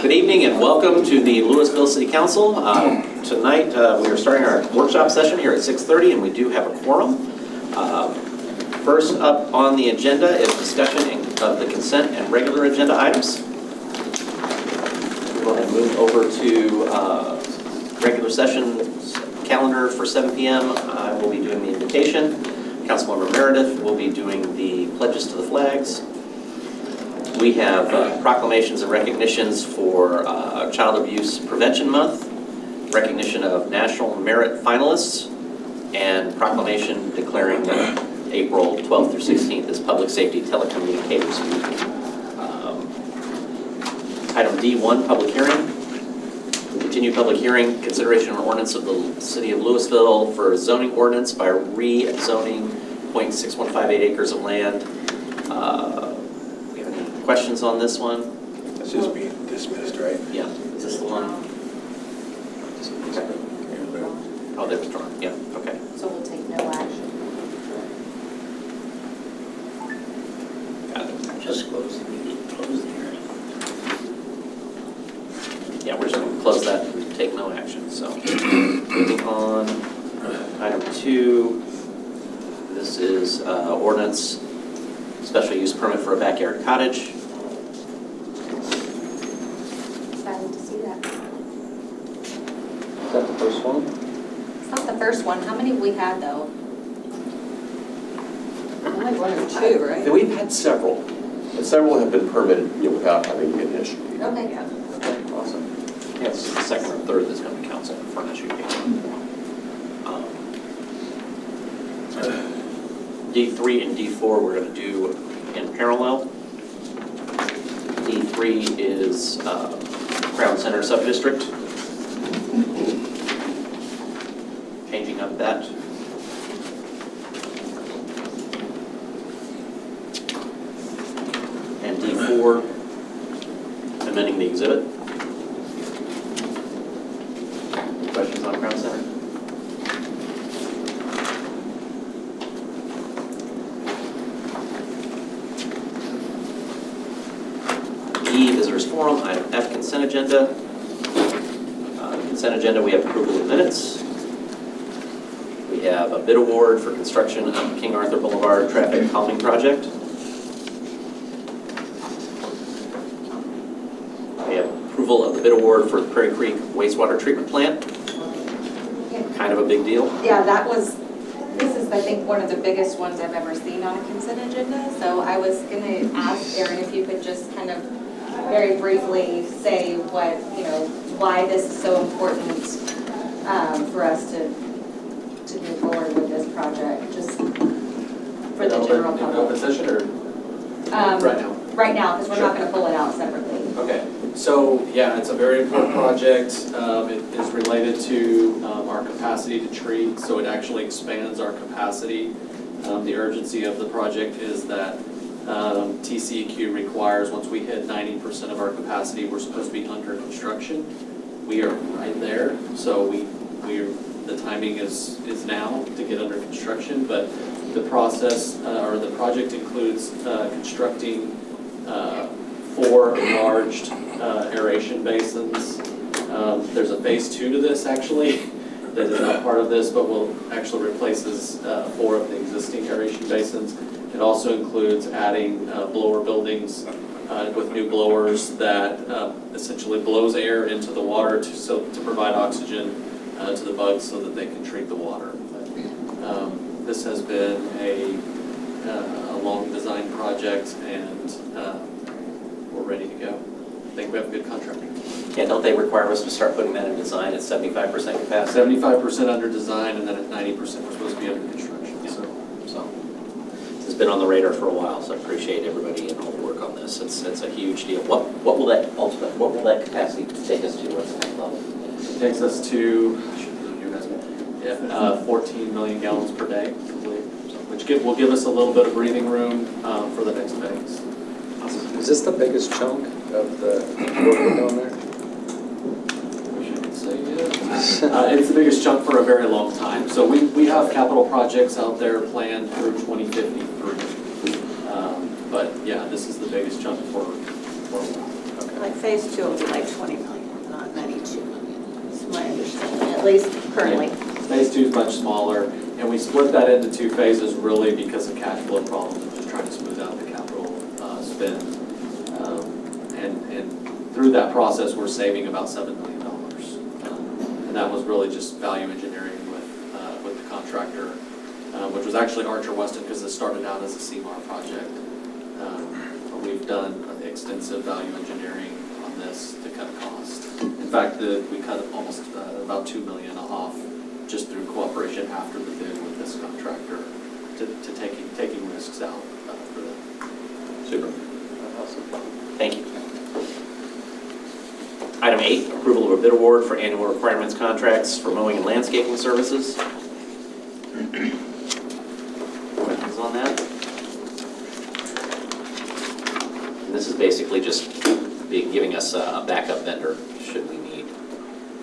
Good evening and welcome to the Lewisville City Council. Tonight we are starting our workshop session here at 6:30 and we do have a quorum. First up on the agenda is discussion of the consent and regular agenda items. We'll go ahead and move over to regular session calendar for 7 p.m. I will be doing the invitation. Councilmember Meredith will be doing the pledges to the flags. We have proclamations and recognitions for Child Abuse Prevention Month, recognition of National Merit Finalists, and proclamation declaring April 12th through 16th as Public Safety Telecommunicators Week. Item D1, public hearing. Continued public hearing, consideration and ordinance of the City of Lewisville for zoning ordinance by rezoning 0.6158 acres of land. Questions on this one? That's just being dismissed, right? Yeah. Is this the one? Okay. Oh, they withdrawn. Yeah. Okay. So we'll take no action. Got it. Just close the meeting, close the hearing. Yeah, we're just going to close that and take no action. So, moving on. Item 2. This is ordinance special use permit for a backyard cottage. Excited to see that. Is that the first one? It's not the first one. How many have we had though? Only one or two, right? We've had several. And several have been permitted without having an issue. Okay. Yeah. Okay, awesome. Yeah, this is the second or third that's going to council for an issue. D3 and D4 we're going to do in parallel. D3 is Crown Center Subdistrict. Changing up that. And D4, amending the exhibit. Any questions on Crown Center? E, Visitors Forum. Item F, Consent Agenda. Consent Agenda, we have approval of minutes. We have a bid award for construction of King Arthur Boulevard Traffic Calming Project. We have approval of the bid award for the Prairie Creek Wastewater Treatment Plant. Kind of a big deal. Yeah, this is, I think, one of the biggest ones I've ever seen on a consent agenda. So I was going to ask Erin if you could just kind of very briefly say what, why this is so important for us to move forward with this project, just for the general public. In open session or right now? Right now, because we're not going to pull it out separately. Okay, so yeah, it's a very important project. It is related to our capacity to treat, so it actually expands our capacity. The urgency of the project is that TCEQ requires once we hit 90% of our capacity, we're supposed to be under construction. We are right there, so the timing is now to get under construction, but the process or the project includes constructing 4 enlarged aeration basins. There's a phase 2 to this actually that is not part of this, but will actually replaces 4 of the existing aeration basins. It also includes adding blower buildings with new blowers that essentially blows air into the water to provide oxygen to the bugs so that they can treat the water. This has been a long design project and we're ready to go. I think we have a good contractor. Yeah, don't they require us to start putting that in design at 75% capacity? 75% under design, and then at 90% we're supposed to be under construction. Yeah. So it's been on the radar for a while, so I appreciate everybody and all the work on this. It's a huge deal. What will that capacity take us to? What's the next level? It takes us to 14 million gallons per day, which will give us a little bit of breathing room for the next phase. Is this the biggest chunk of the work down there? I wish I could say yeah. It's the biggest chunk for a very long time. So we have capital projects out there planned through 2053. But yeah, this is the biggest chunk for a while. Okay. Like phase 2 will be like 20 million, not 92 million. That's my understanding, at least currently. Phase 2 is much smaller, and we split that into 2 phases really because of cash flow problems, and just trying to smooth out the capital spend. And through that process, we're saving about $7 million. And that was really just value engineering with the contractor, which was actually Archer Weston, because it started out as a CMAR project. We've done extensive value engineering on this to cut costs. In fact, we cut almost about $2 million off just through cooperation after the bid with this contractor to taking risks out for them. Super. Awesome. Thank you. Item 8, approval of a bid award for annual requirements contracts for mowing and landscaping services. Questions on that? And this is basically just giving us a backup vendor should we need.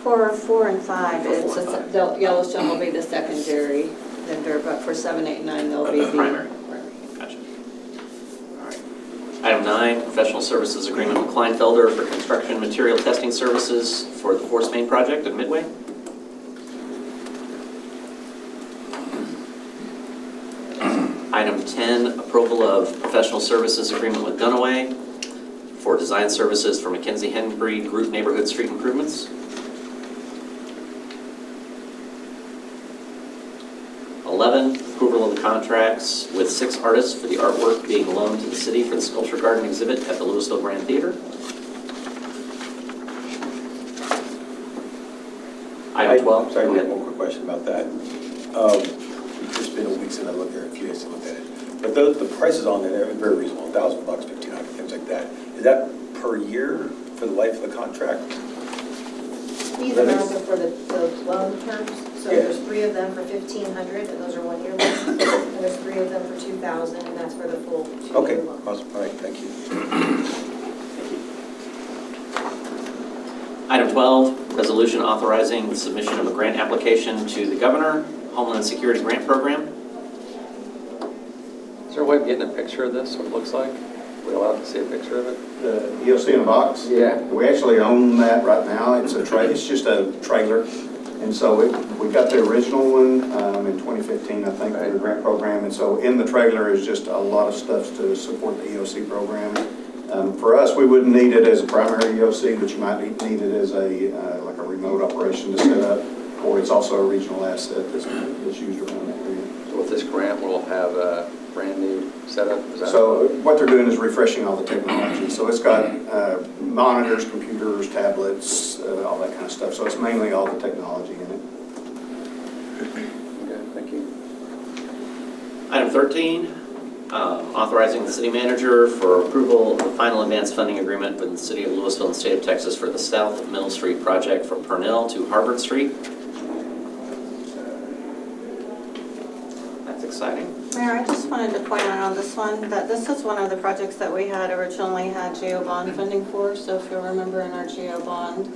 For 4 and 5, For it's 4 and 5. Yellowstone will be the secondary vendor, but for 7, 8, 9, they'll be the Primary. Gotcha. All right. Item 9, professional services agreement with Kleinfelder for construction material testing services for the Force Main project at Midway. Item 10, approval of professional services agreement with Dunaway for design services for Mackenzie Henry Group Neighborhood Street Improvements. 11, approval of the contracts with 6 artists for the artwork being loaned to the city for the Sculpture Garden exhibit at the Lewisville Grand Theater. Item 12. Sorry, Go I ahead. have one quick question about that. It's been a week since I looked there, a few days to look at it. But the prices on there, they're very reasonable, $1,000, $1,500, things like that. Is that per year for the life of the contract? These amounts are for the loan terms, so Yeah. there's 3 of them for 1,500, and those are 1-year loans. And there's 3 of them for 2,000, and that's for the full 2-year Okay, loan. awesome, all right, thank you. Item 12, resolution authorizing the submission of a grant application to the Governor Homeland Security Grant Program. Is there a way of getting a picture of this, what it looks like? Are we allowed to see a picture of it? The EOC in a box? Yeah. We actually own that right now. It's just a trailer. And so we got the original one in 2015, I think, for the grant program. And so in the trailer is just a lot of stuff to support the EOC program. For us, we wouldn't need it as a primary EOC, but you might need it as like a remote operation to set up, or it's also a regional asset that's used around that area. So with this grant, we'll have a brand new setup? Is that So what they're doing is refreshing all the technology. So it's got monitors, computers, tablets, all that kind of stuff. So it's mainly all the technology in it. Okay, thank you. Item 13, authorizing the city manager for approval of the final advance funding agreement with the city of Lewisville and state of Texas for the South Middle Street project from Purnell to Harvard Street. That's exciting. Mayor, I just wanted to point out on this one that this is one of the projects that we had originally had GO bond funding for. So if you'll remember in our GO bond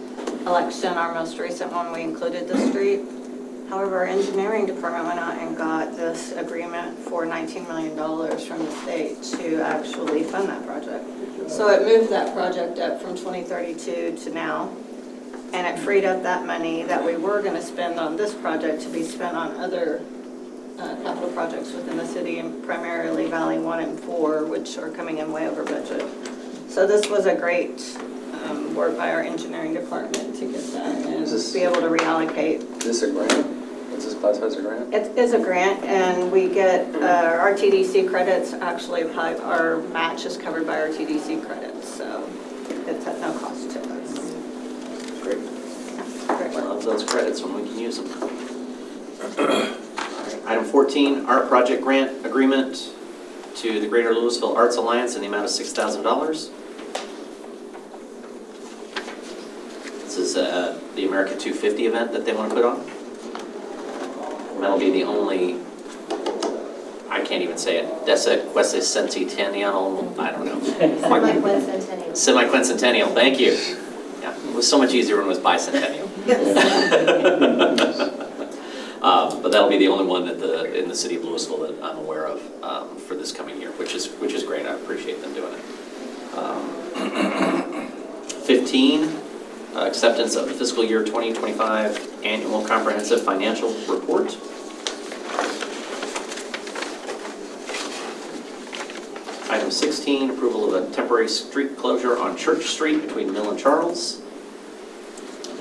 election, our most recent one, we included the street. However, our engineering department went out and got this agreement for $19 million from the state to actually fund that project. So it moved that project up from 2032 to now. And it freed up that money that we were going to spend on this project to be spent on other capital projects within the city, and primarily Valley 1 and 4, which are coming in way over budget. So this was a great work by our engineering department to get that and be able to reallocate. Is this a grant? Is this classified as a grant? It is a grant, and we get our TDC credits. Actually, our match is covered by our TDC credits, so it's at no cost to us. Great. Great I work. love those credits when we can use them. Item 14, art project grant agreement to the Greater Lewisville Arts Alliance in the amount of $6,000. This is the America 250 event that they want to put on. And that'll be the only, I can't even say it, Semi-Quincentennial, I don't know. Semi-quincentennial. Semi-Quincentennial, thank you. Yeah, it was so much easier when it was bicentennial. But that'll be the only one in the city of Lewisville that I'm aware of for this coming year, which is great. I appreciate them doing it. 15, acceptance of the fiscal year 2025 annual comprehensive financial report. Item 16, approval of a temporary street closure on Church Street between Mill and Charles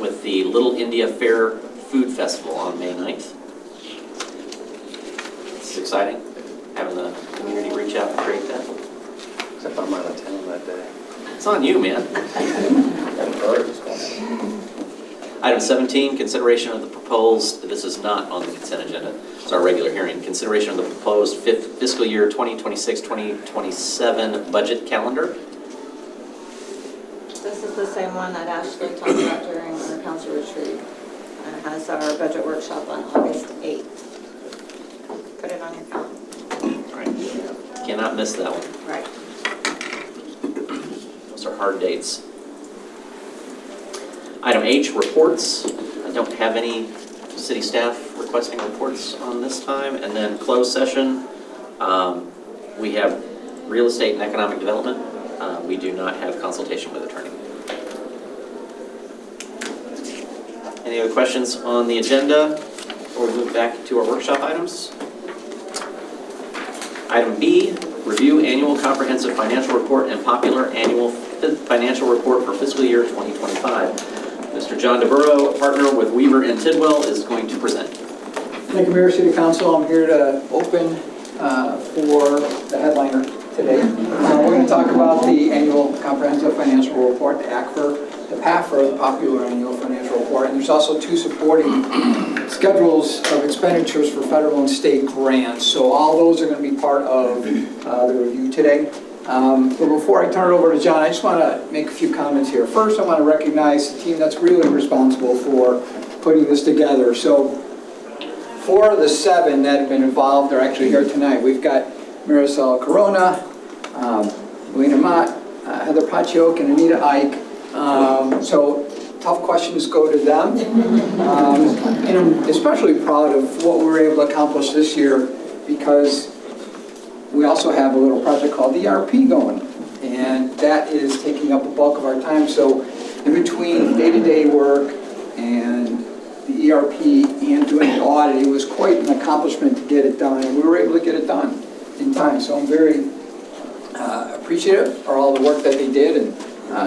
with the Little India Fair Food Festival on May 9th. It's exciting, having the community reach out and create that. Except I'm out of town that day. It's on you, man. Item 17, consideration of the proposed, this is not on the consent agenda, it's our regular hearing, consideration of the proposed fiscal year 2026-2027 budget calendar. This is the same one that Ashley talked about during our council retreat. And it has our budget workshop on August 8th. Put it on your phone. Right. Cannot miss that one. Right. Those are hard dates. Item H, reports. I don't have any city staff requesting reports on this time. And then closed session, we have real estate and economic development. We do not have consultation with attorney. Any other questions on the agenda before we move back to our workshop items? Item B, review annual comprehensive financial report and popular annual financial report for fiscal year 2025. Mr. John DeBurrow, partner with Weaver and Tidwell, is going to present. Thank you, Mayor, City Council. I'm here to open for the headliner today. We're going to talk about the annual comprehensive financial report, the ACFR, the PAFR, the popular annual financial report, and there's also two supporting schedules of expenditures for federal and state grants. So all those are going to be part of the review today. But before I turn it over to John, I just want to make a few comments here. First, I want to recognize the team that's really responsible for putting this together. So 4 of the 7 that have been involved are actually here tonight. We've got Marisol Corona, Lena Mott, Heather Pachiok, and Anita Ike. So tough questions go to them. And I'm especially proud of what we were able to accomplish this year because we also have a little project called the ERP going, and that is taking up a bulk of our time. So in between day-to-day work and the ERP and doing the audit, it was quite an accomplishment to get it done, and we were able to get it done in time. So I'm very appreciative for all the work that they did, and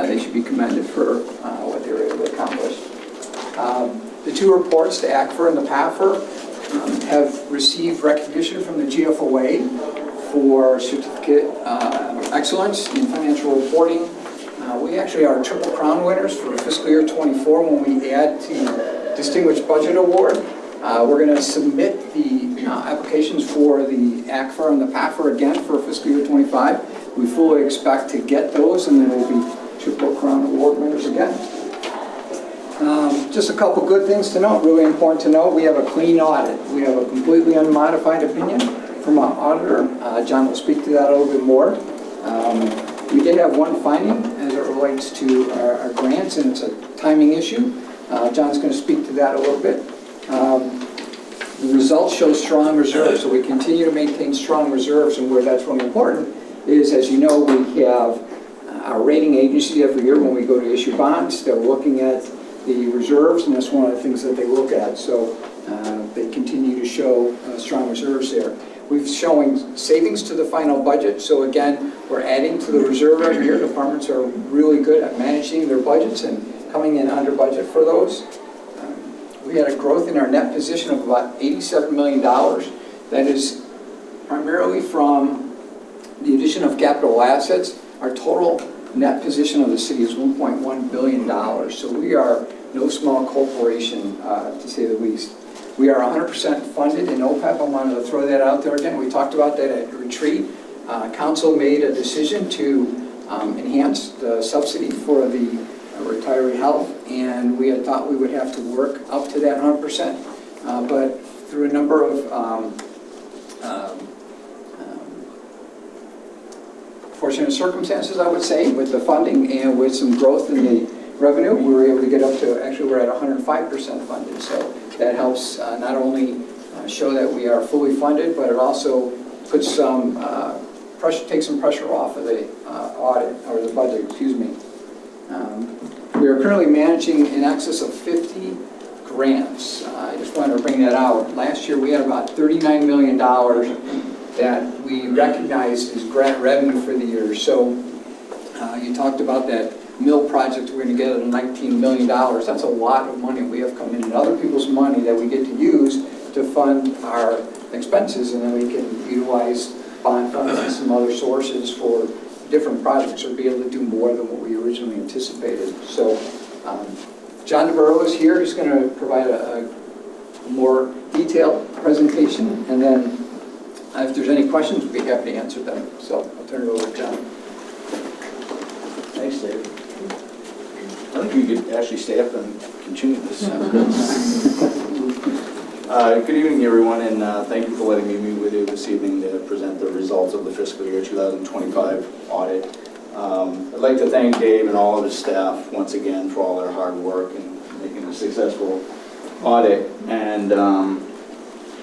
they should be commended for what they were able to accomplish. The 2 reports, the ACFR and the PAFR, have received recognition from the GFOA for certificate excellence in financial reporting. We actually are Triple Crown winners for fiscal year 24 when we add to Distinguished Budget Award. We're going to submit the applications for the ACFR and the PAFR again for fiscal year 25. We fully expect to get those, and then we'll be Triple Crown Award winners again. Just a couple good things to note, really important to note. We have a clean audit. We have a completely unmodified opinion from our auditor. John will speak to that a little bit more. We did have one finding as it relates to our grants, and it's a timing issue. John's going to speak to that a little bit. The results show strong reserves, so we continue to maintain strong reserves, and where that's really important is, as you know, we have our rating agency every year when we go to issue bonds. They're looking at the reserves, and that's one of the things that they look at. So they continue to show strong reserves there. We're showing savings to the final budget. So again, we're adding to the reserve every year. Departments are really good at managing their budgets and coming in under budget for those. We had a growth in our net position of about $87 million. That is primarily from the addition of capital assets. Our total net position of the city is $1.1 billion. So we are no small corporation, to say the least. We are 100% funded in OPEB. I wanted to throw that out there again. We talked about that at retreat. Council made a decision to enhance the subsidy for the retiree health, and we had thought we would have to work up to that 100%. But through a number of fortunate circumstances, I would say, with the funding and with some growth in the revenue, we were able to get up to, actually we're at 105% funded. So that helps not only show that we are fully funded, but it also puts some pressure, takes some pressure off of the audit, or the budget, excuse me. We are currently managing in excess of 50 grants. I just wanted to bring that out. Last year, we had about $39 million that we recognized as grant revenue for the year. So you talked about that mill project we're going to get at $19 million. That's a lot of money we have come in, and other people's money that we get to use to fund our expenses, and then we can utilize bond funds and some other sources for different projects or be able to do more than what we originally anticipated. So John DeBurrow is here. He's going to provide a more detailed presentation, and then if there's any questions, we'd be happy to answer them. So I'll turn it over to John. Thanks, Dave. I think you could actually stay up and continue this. Good evening, everyone, and thank you for letting me meet with you this evening to present the results of the fiscal year 2025 audit. I'd like to thank Dave and all of his staff once again for all their hard work in making a successful audit. And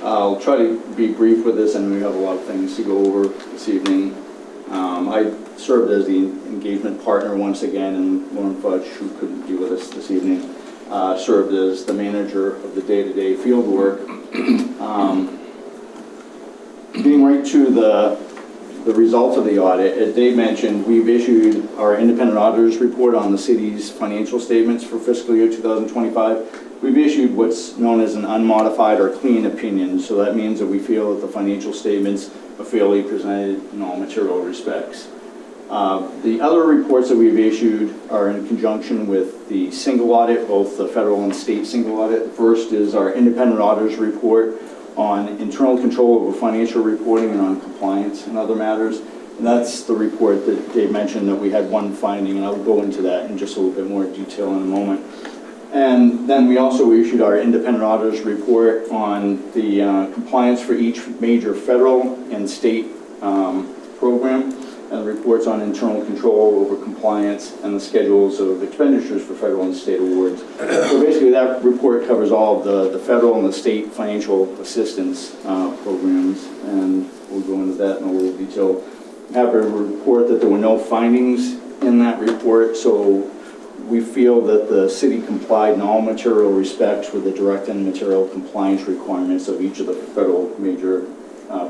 I'll try to be brief with this, and we have a lot of things to go over this evening. I served as the engagement partner once again, and Lauren Fudge, who couldn't be with us this evening, served as the manager of the day-to-day field work. Getting right to the results of the audit, as Dave mentioned, we've issued our independent auditor's report on the city's financial statements for fiscal year 2025. We've issued what's known as an unmodified or clean opinion, so that means that we feel that the financial statements are fairly presented in all material respects. The other reports that we've issued are in conjunction with the single audit, both the federal and state single audit. The first is our independent auditor's report on internal control over financial reporting and on compliance and other matters. And that's the report that Dave mentioned that we had one finding, and I'll go into that in just a little bit more detail in a moment. And then we also issued our independent auditor's report on the compliance for each major federal and state program, and reports on internal control over compliance and the schedules of expenditures for federal and state awards. So basically that report covers all of the federal and the state financial assistance programs, and we'll go into that in a little detail. I'm happy to report that there were no findings in that report, so we feel that the city complied in all material respects with the direct and material compliance requirements of each of the federal major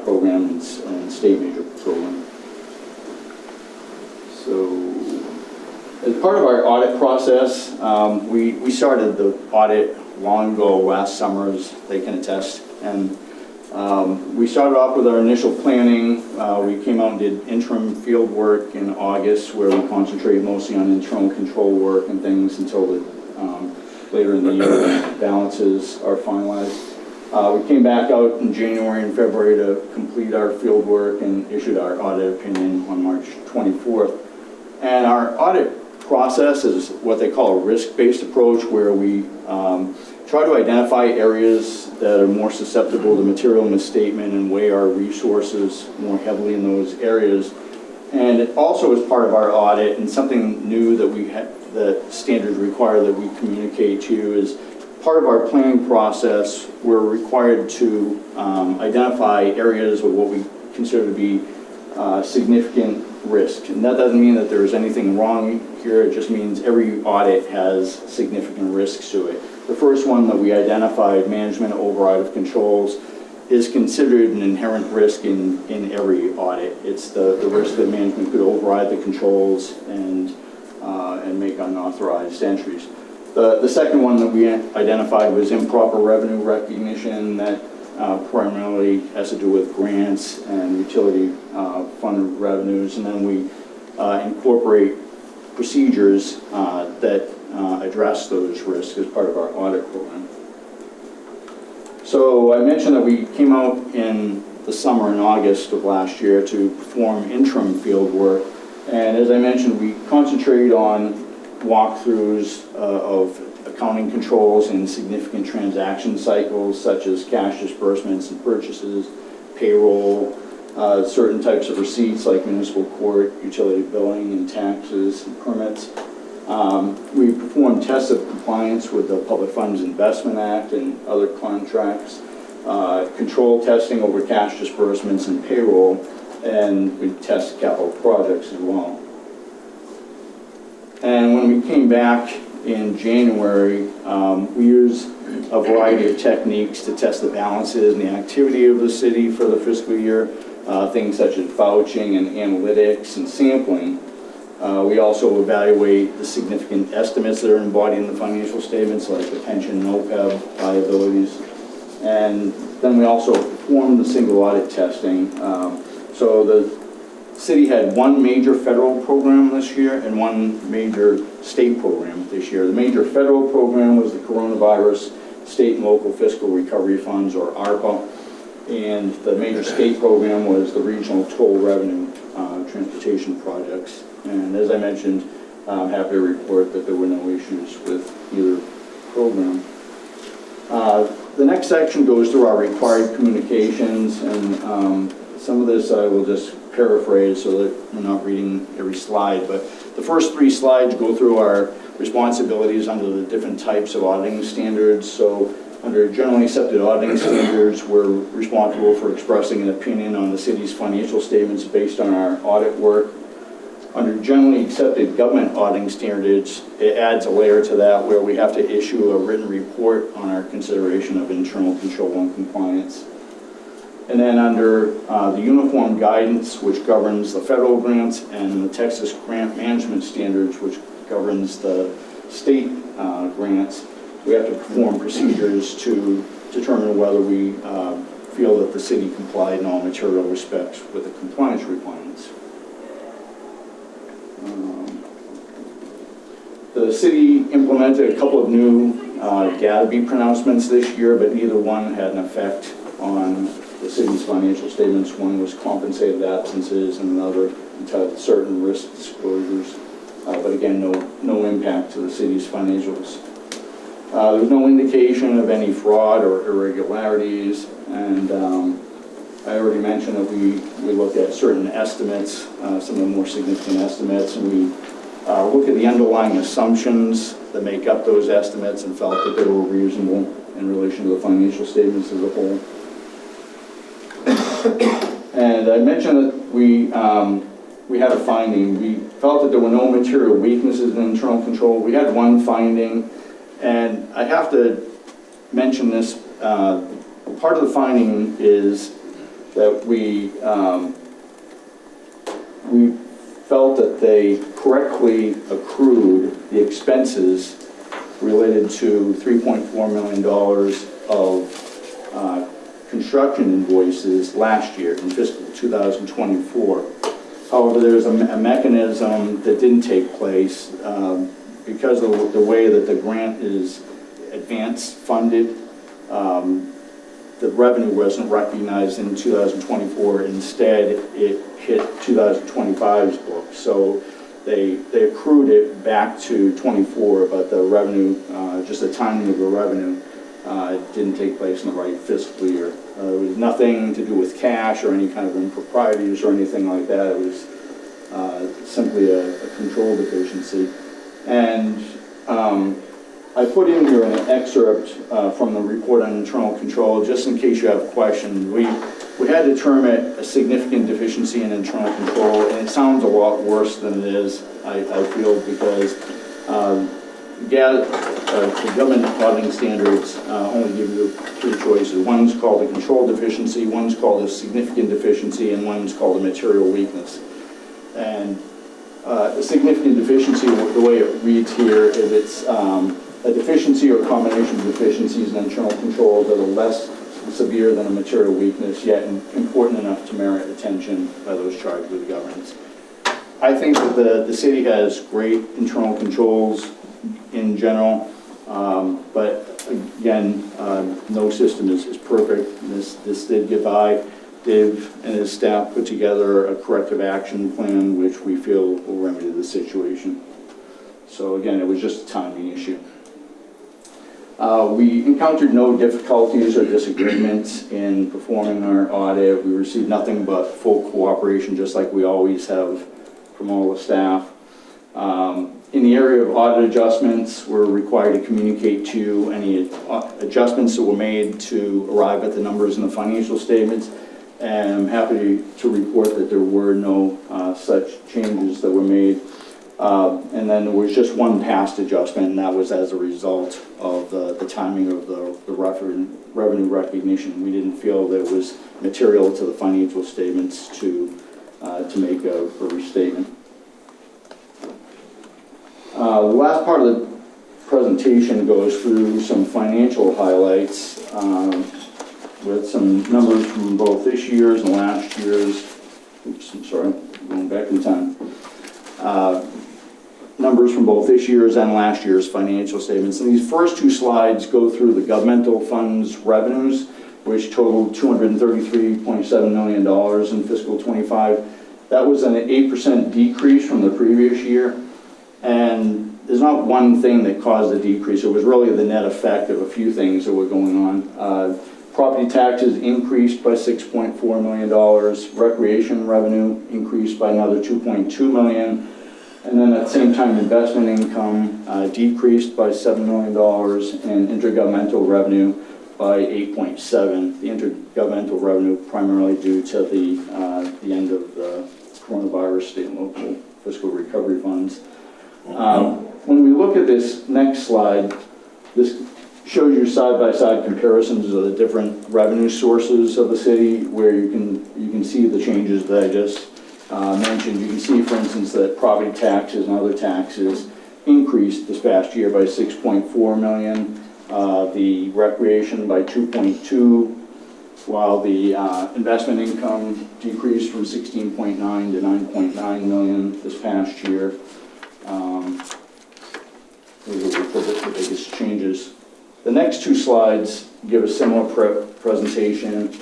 programs and state major programs. So, as part of our audit process, we started the audit long ago, last summer, as they can attest, and we started off with our initial planning. We came out and did interim field work in August, where we concentrated mostly on internal control work and things until later in the year when balances are finalized. We came back out in January and February to complete our field work and issued our audit opinion on March 24th. And our audit process is what they call a risk-based approach, where we try to identify areas that are more susceptible to material misstatement and weigh our resources more heavily in those areas. And it also is part of our audit, and something new that we have, that standards require that we communicate to you, is part of our planning process. We're required to identify areas of what we consider to be significant risk. And that doesn't mean that there's anything wrong here, it just means every audit has significant risks to it. The first one that we identified, management override of controls, is considered an inherent risk in every audit. It's the risk that management could override the controls and make unauthorized entries. The second one that we identified was improper revenue recognition. That primarily has to do with grants and utility fund revenues, and then we incorporate procedures that address those risks as part of our audit program. So I mentioned that we came out in the summer in August of last year to perform interim field work, and as I mentioned, we concentrate on walkthroughs of accounting controls in significant transaction cycles, such as cash disbursements and purchases, payroll, certain types of receipts like municipal court, utility billing, and taxes and permits. We perform tests of compliance with the Public Funds Investment Act and other contracts, control testing over cash disbursements and payroll, and we test capital projects as well. And when we came back in January, we used a variety of techniques to test the balances and the activity of the city for the fiscal year, things such as vouching and analytics and sampling. We also evaluate the significant estimates that are embodied in the financial statements, like the pension and OPEB liabilities. And then we also performed the single audit testing. So the city had one major federal program this year and one major state program this year. The major federal program was the Coronavirus State and Local Fiscal Recovery Funds, or ARPA, and the major state program was the Regional Toll Revenue Transportation Projects. And as I mentioned, I'm happy to report that there were no issues with either program. The next section goes through our required communications, and some of this I will just paraphrase so that we're not reading every slide, but the first 3 slides go through our responsibilities under the different types of auditing standards. So under generally accepted auditing standards, we're responsible for expressing an opinion on the city's financial statements based on our audit work. Under generally accepted government auditing standards, it adds a layer to that where we have to issue a written report on our consideration of internal control and compliance. And then under the uniform guidance, which governs the federal grants, and the Texas Grant Management Standards, which governs the state grants, we have to perform procedures to determine whether we feel that the city complied in all material respects with the compliance requirements. The city implemented a couple of new GATB pronouncements this year, but neither one had an effect on the city's financial statements. One was compensated absences and another entitled certain risk disclosures. But again, no impact to the city's financials. There was no indication of any fraud or irregularities, and I already mentioned that we looked at certain estimates, some of the more significant estimates, and we looked at the underlying assumptions that make up those estimates and felt that they were reasonable in relation to the financial statements as a whole. And I mentioned that we had a finding. We felt that there were no material weaknesses in internal control. We had one finding, and I have to mention this. Part of the finding is that we felt that they correctly accrued the expenses related to $3.4 million of construction invoices last year in fiscal 2024. However, there's a mechanism that didn't take place because of the way that the grant is advance funded. The revenue wasn't recognized in 2024. Instead, it hit 2025's book. So they accrued it back to 24, but the revenue, just the timing of the revenue, didn't take place in the right fiscal year. It was nothing to do with cash or any kind of improprieties or anything like that. It was simply a control deficiency. And I put in here an excerpt from the report on internal control, just in case you have questions. We had to term it a significant deficiency in internal control, and it sounds a lot worse than it is, I feel, because the government auditing standards only give you 3 choices. One's called a control deficiency, one's called a significant deficiency, and one's called a material weakness. And a significant deficiency, the way it reads here, is it's a deficiency or combination of deficiencies in internal control that are less severe than a material weakness, yet important enough to merit attention by those charged with governance. I think that the city has great internal controls in general, but again, no system is perfect. This did get by. Dave and his staff put together a corrective action plan, which we feel will remedy the situation. So again, it was just a timing issue. We encountered no difficulties or disagreements in performing our audit. We received nothing but full cooperation, just like we always have from all the staff. In the area of audit adjustments, we're required to communicate to you any adjustments that were made to arrive at the numbers in the financial statements. And I'm happy to report that there were no such changes that were made. And then there was just one past adjustment, and that was as a result of the timing of the revenue recognition. We didn't feel that it was material to the financial statements to make a restatement. The last part of the presentation goes through some financial highlights with some numbers from both this year's and last year's. Oops, I'm sorry, going back in time. Numbers from both this year's and last year's financial statements. And these first two slides go through the governmental funds revenues, which totaled $233.7 million in fiscal 25. That was an 8% decrease from the previous year. And there's not one thing that caused the decrease. It was really the net effect of a few things that were going on. Property taxes increased by $6.4 million. Recreation revenue increased by another $2.2 million. And then at the same time, investment income decreased by $7 million, and intergovernmental revenue by 8.7. The intergovernmental revenue primarily due to the end of the coronavirus state and local fiscal recovery funds. When we look at this next slide, this shows you side-by-side comparisons of the different revenue sources of the city, where you can see the changes that I just mentioned. You can see, for instance, that property taxes and other taxes increased this past year by $6.4 million, the recreation by $2.2, while the investment income decreased from $16.9 to $9.9 million this past year. Those are the biggest changes. The next two slides give a similar presentation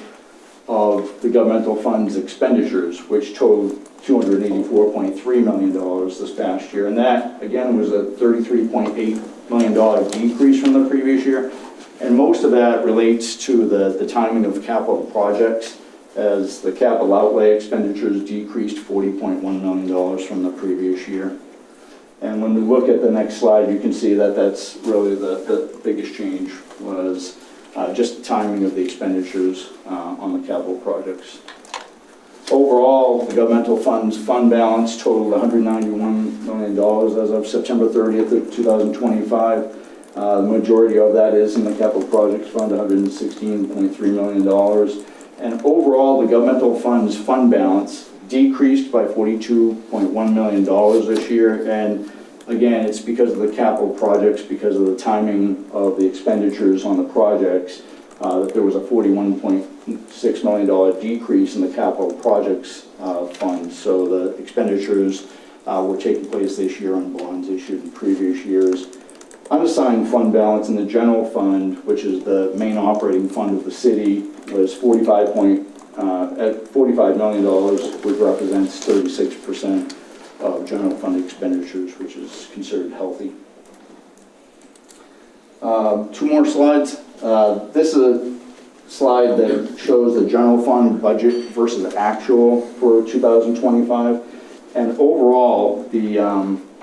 of the governmental funds expenditures, which totaled $284.3 million this past year. And that, again, was a $33.8 million decrease from the previous year. And most of that relates to the timing of capital projects, as the capital outlay expenditures decreased $40.1 million from the previous year. And when we look at the next slide, you can see that that's really the biggest change was just the timing of the expenditures on the capital projects. Overall, the governmental funds fund balance totaled $191 million as of September 30th of 2025. The majority of that is in the capital projects fund, $116.3 million. And overall, the governmental funds fund balance decreased by $42.1 million this year. And again, it's because of the capital projects, because of the timing of the expenditures on the projects, that there was a $41.6 million decrease in the capital projects fund. So the expenditures were taking place this year on bonds issued in previous years. Unassigned fund balance in the general fund, which is the main operating fund of the city, was $45 million, which represents 36% of general fund expenditures, which is considered healthy. Two more slides. This is a slide that shows the general fund budget versus actual for 2025. And overall, the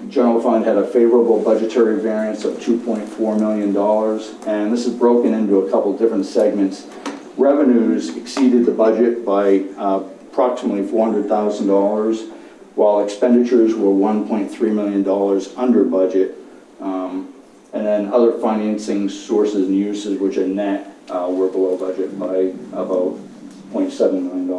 general fund had a favorable budgetary variance of $2.4 million. And this is broken into a couple different segments. Revenues exceeded the budget by approximately $400,000, while expenditures were $1.3 million under budget. And then other financing sources and uses, which are net, were below budget by about $0.7 million.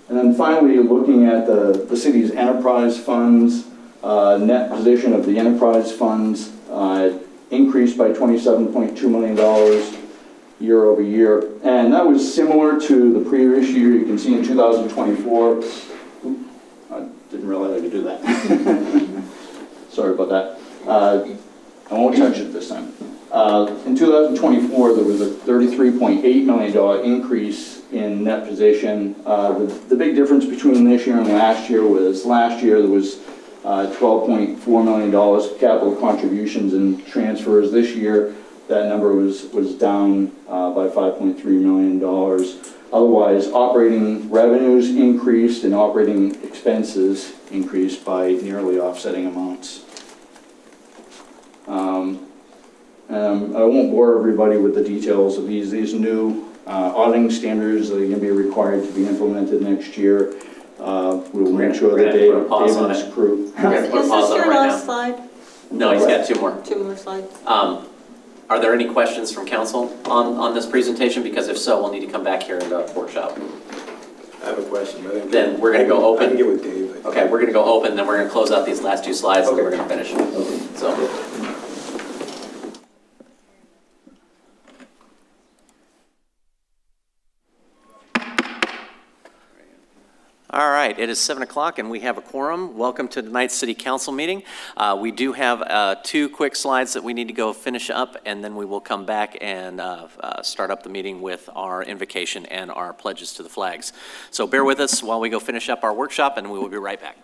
And then finally, looking at the city's enterprise funds, net position of the enterprise funds increased by $27.2 million year over year. And that was similar to the previous year. You can see in 2024, I didn't realize I could do that. Sorry about that. I won't touch it this time. In 2024, there was a $33.8 million increase in net position. The big difference between this year and last year was last year there was $12.4 million of capital contributions and transfers. This year, that number was down by $5.3 million. Otherwise, operating revenues increased and operating expenses increased by nearly offsetting amounts. I won't bore everybody with the details of these new auditing standards that are going to be required to be implemented next year. We'll We're make sure gonna that have to put a Dave pause on and his it. crew. We're gonna put a Is pause this on it your right last now. slide? No, he's got two more. Two more slides. Are there any questions from council on this presentation? Because if so, we'll need to come back here in the workshop. I have a question, but I think. Then we're gonna go open. I can get with Dave. I think. Okay, we're gonna go open, then we're gonna close out these last two slides, and then we're gonna finish. So. All right, it is 7 o'clock and we have a quorum. Welcome to tonight's city council meeting. We do have two quick slides that we need to go finish up, and then we will come back and start up the meeting with our invocation and our pledges to the flags. So bear with us while we go finish up our workshop, and we will be right back.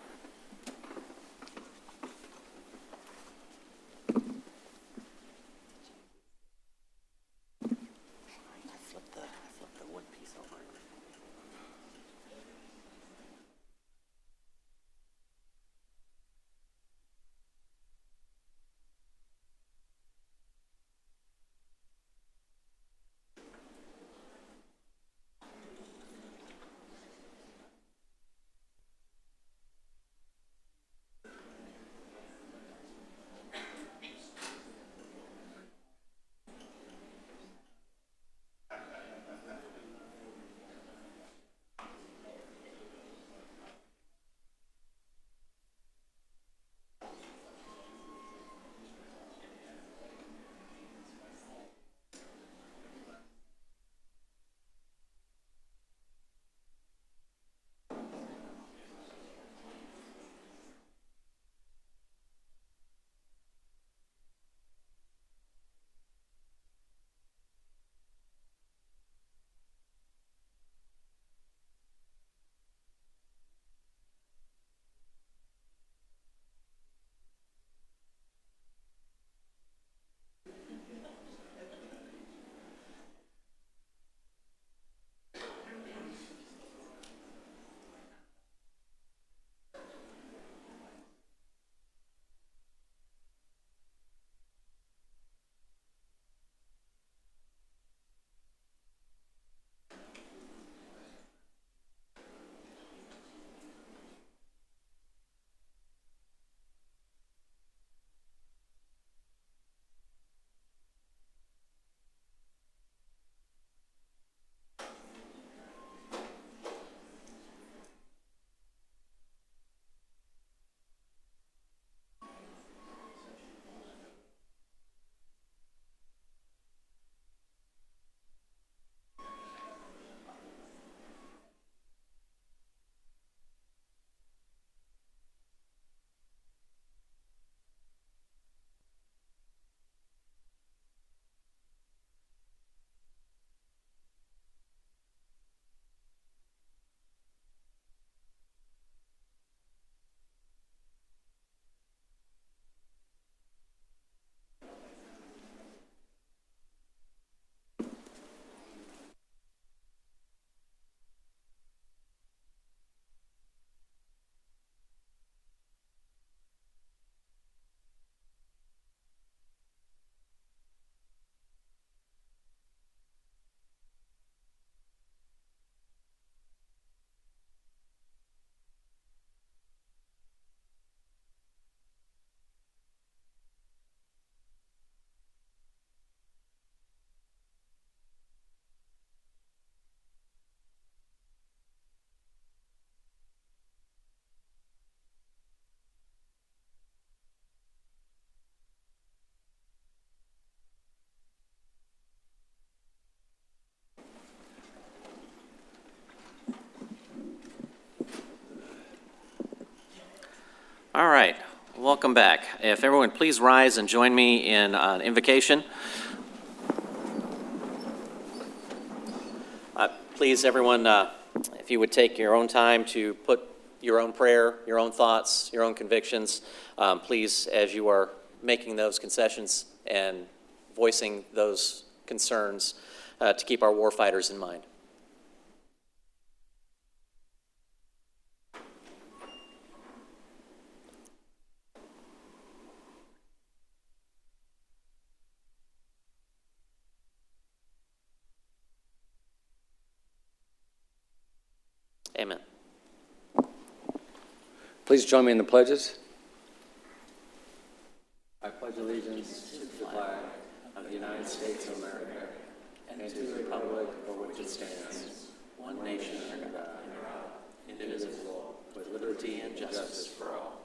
All right, welcome back. If everyone please rise and join me in an invocation. Please, everyone, if you would take your own time to put your own prayer, your own thoughts, your own convictions, please, as you are making those concessions and voicing those concerns, to keep our warfighters in mind. Amen. Please join me in the pledges. I pledge allegiance to the flag of the United States of America and to the republic for which it stands, one nation under God, indivisible, with liberty and justice for all.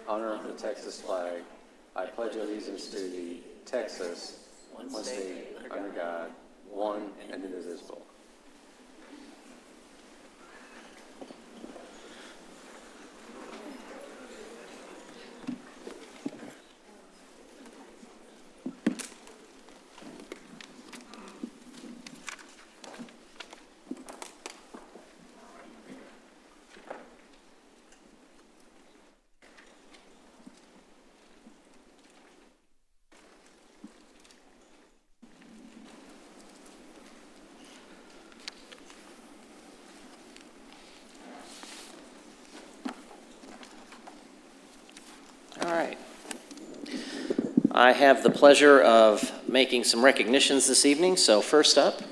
Honor of the Texas flag. I pledge allegiance to the Texas, one state under God, one and indivisible. All right. I have the pleasure of making some recognitions this evening. So first up,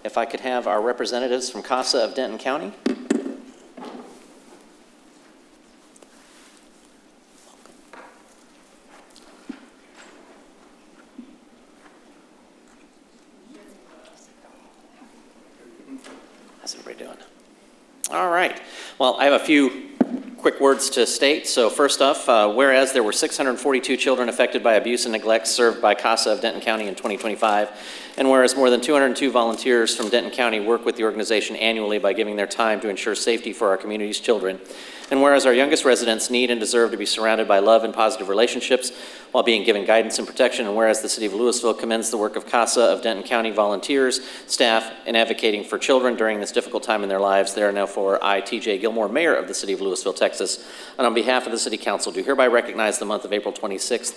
if I could have our representatives from CASA of Denton County. How's everybody doing? All right. Well, I have a few quick words to state. So first off, whereas there were 642 children affected by abuse and neglect served by CASA of Denton County in 2025, and whereas more than 202 volunteers from Denton County work with the organization annually by giving their time to ensure safety for our community's children, and whereas our youngest residents need and deserve to be surrounded by love and positive relationships while being given guidance and protection, and whereas the City of Lewisville commends the work of CASA of Denton County volunteers, staff, in advocating for children during this difficult time in their lives, there are now for I, T.J. Gilmore, Mayor of the City of Lewisville, Texas, and on behalf of the City Council, do hereby recognize the month of April 2026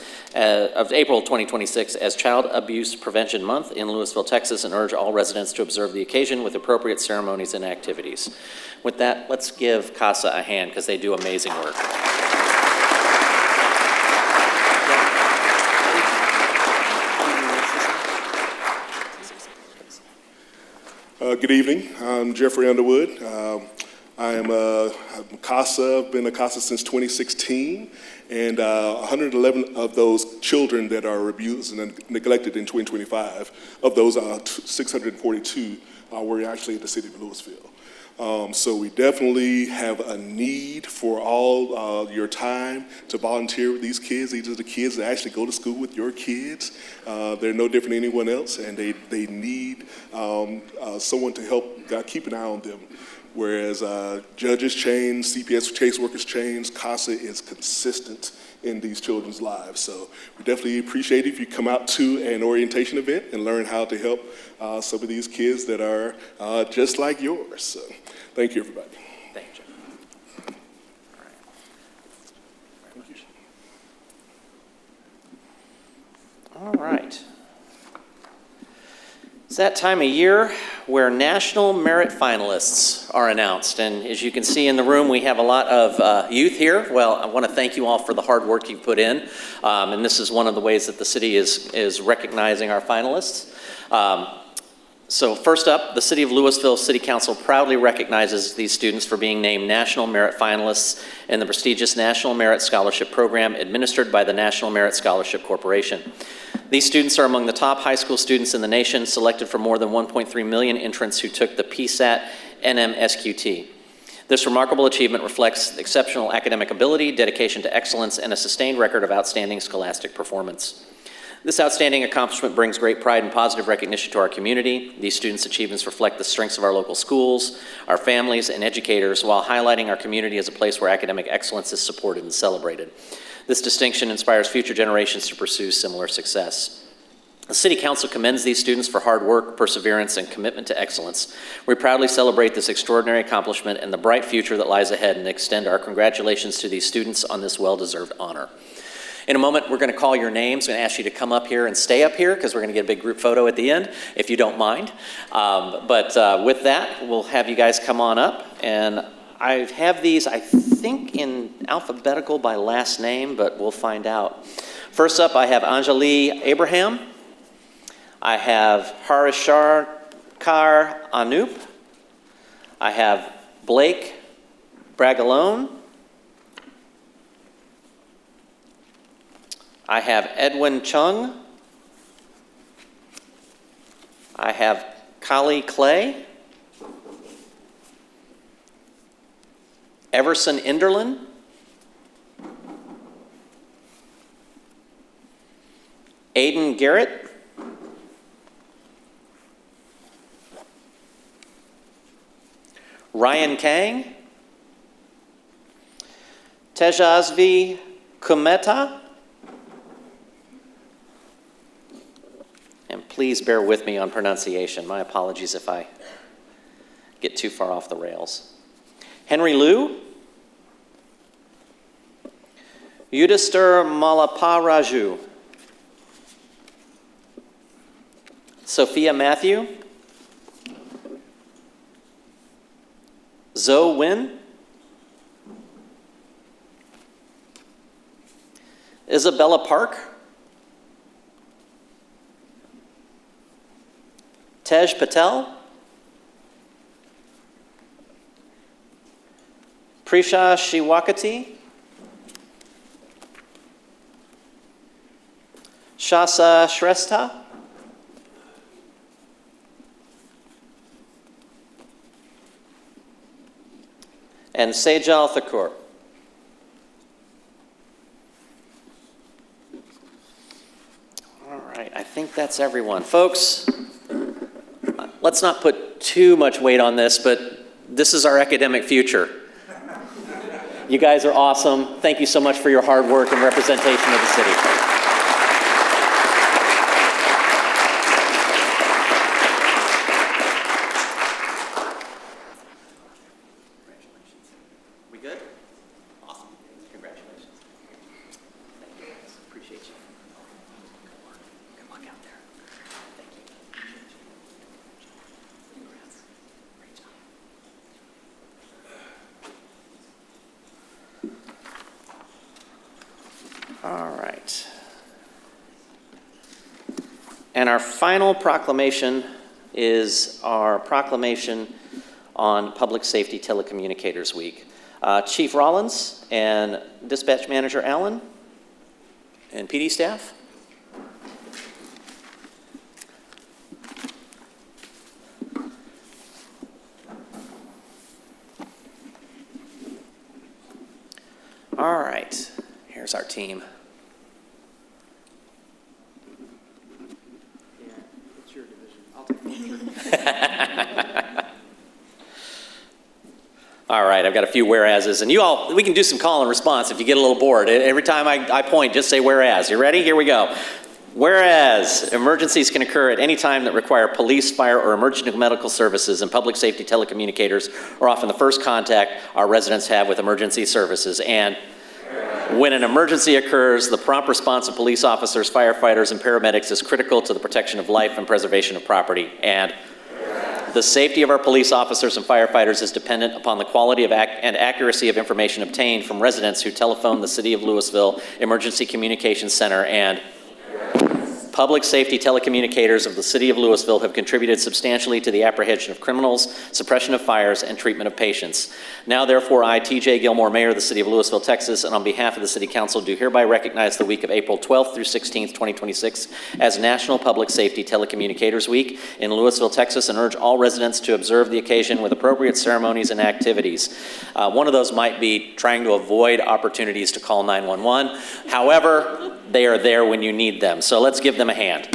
as Child Abuse Prevention Month in Lewisville, Texas, and urge all residents to observe the occasion with appropriate ceremonies and activities. With that, let's give CASA a hand because they do amazing work. Good evening. I'm Jeffrey Underwood. I am CASA. I've been a CASA since 2016, and 111 of those children that are abused and neglected in 2025, of those 642 were actually in the City of Lewisville. So we definitely have a need for all your time to volunteer with these kids. These are the kids that actually go to school with your kids. They're no different than anyone else, and they need someone to help keep an eye on them. Whereas judges change, CPS caseworkers change, CASA is consistent in these children's lives. So we definitely appreciate it if you come out to an orientation event and learn how to help some of these kids that are just like yours. So thank you, everybody. Thank you. All right. It's that time of year where national merit finalists are announced. And as you can see in the room, we have a lot of youth here. Well, I want to thank you all for the hard work you've put in. And this is one of the ways that the city is recognizing our finalists. So first up, the City of Lewisville City Council proudly recognizes these students for being named National Merit Finalists in the prestigious National Merit Scholarship Program administered by the National Merit Scholarship Corporation. These students are among the top high school students in the nation, selected from more than 1.3 million entrants who took the PSAT NMSQT. This remarkable achievement reflects exceptional academic ability, dedication to excellence, and a sustained record of outstanding scholastic performance. This outstanding accomplishment brings great pride and positive recognition to our community. These students' achievements reflect the strengths of our local schools, our families, and educators, while highlighting our community as a place where academic excellence is supported and celebrated. This distinction inspires future generations to pursue similar success. The City Council commends these students for hard work, perseverance, and commitment to excellence. We proudly celebrate this extraordinary accomplishment and the bright future that lies ahead, and extend our congratulations to these students on this well-deserved honor. In a moment, we're going to call your names. I'm going to ask you to come up here and stay up here because we're going to get a big group photo at the end, if you don't mind. With that, we'll have you guys come on up. And I have these, I think, in alphabetical by last name, but we'll find out. First up, I have Anjali Abraham. I have Harishar Kar Anup. I have Blake Bragalone. I have Edwin Chung. I have Kali Clay. Everson Inderlin. Aiden Garrett. Ryan Kang. Tejasvi Kumeta. And please bear with me on pronunciation. My apologies if I get too far off the rails. Henry Liu. Yudhisthir Malaparaju. Sophia Matthew. Zoe Wynn. Isabella Park. Tej Patel. Prisha Shiwakati. Shasa Shrestha. And Sejal Thakur. All right, I think that's everyone. Folks, let's not put too much weight on this, but this is our academic future. You guys are awesome. Thank you so much for your hard work and representation of the city. We good? Awesome. Congratulations. Thank you guys. Appreciate you. Good luck out there. Thank you. Congrats. Great job. All right. And our final proclamation is our proclamation on Public Safety Telecommunicators Week. Chief Rollins and Dispatch Manager Allen and PD staff. All right, here's our team. Yeah, it's your division. I'll take it. All right, I've got a few whereases, and you all, we can do some call and response if you get a little bored. Every time I point, just say whereas. You ready? Here we go. Whereas emergencies can occur at any time that require police, fire, or emergency medical services, and public safety telecommunicators are often the first contact our residents have with emergency services. And when an emergency occurs, the prompt response of police officers, firefighters, and paramedics is critical to the protection of life and preservation of property. And the safety of our police officers and firefighters is dependent upon the quality of and accuracy of information obtained from residents who telephone the City of Lewisville Emergency Communications Center. And public safety telecommunicators of the City of Lewisville have contributed substantially to the apprehension of criminals, suppression of fires, and treatment of patients. Now, therefore, I, T.J. Gilmore, Mayor of the City of Lewisville, Texas, and on behalf of the City Council, do hereby recognize the week of April 12th through 16th, 2026 as National Public Safety Telecommunicators Week in Lewisville, Texas, and urge all residents to observe the occasion with appropriate ceremonies and activities. One of those might be trying to avoid opportunities to call 911. However, they are there when you need them. So let's give them a hand.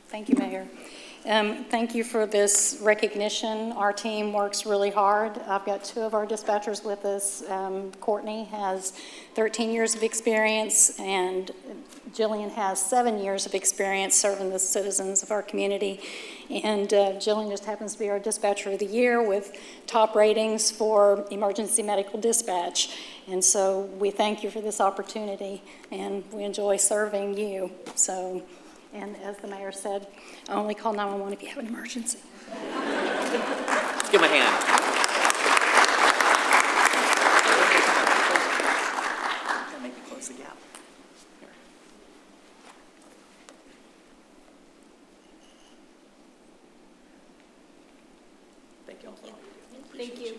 Thank you, Mayor. Thank you for this recognition. Our team works really hard. I've got two of our dispatchers with us. Courtney has 13 years of experience, and Jillian has 7 years of experience serving the citizens of our community. And Jillian just happens to be our Dispatcher of the Year with top ratings for emergency medical dispatch. And so we thank you for this opportunity, and we enjoy serving you. So, and as the mayor said, only call 911 if you have an emergency. Let's give him a hand. Make me close the gap. Here. Thank Thank you. Thank you.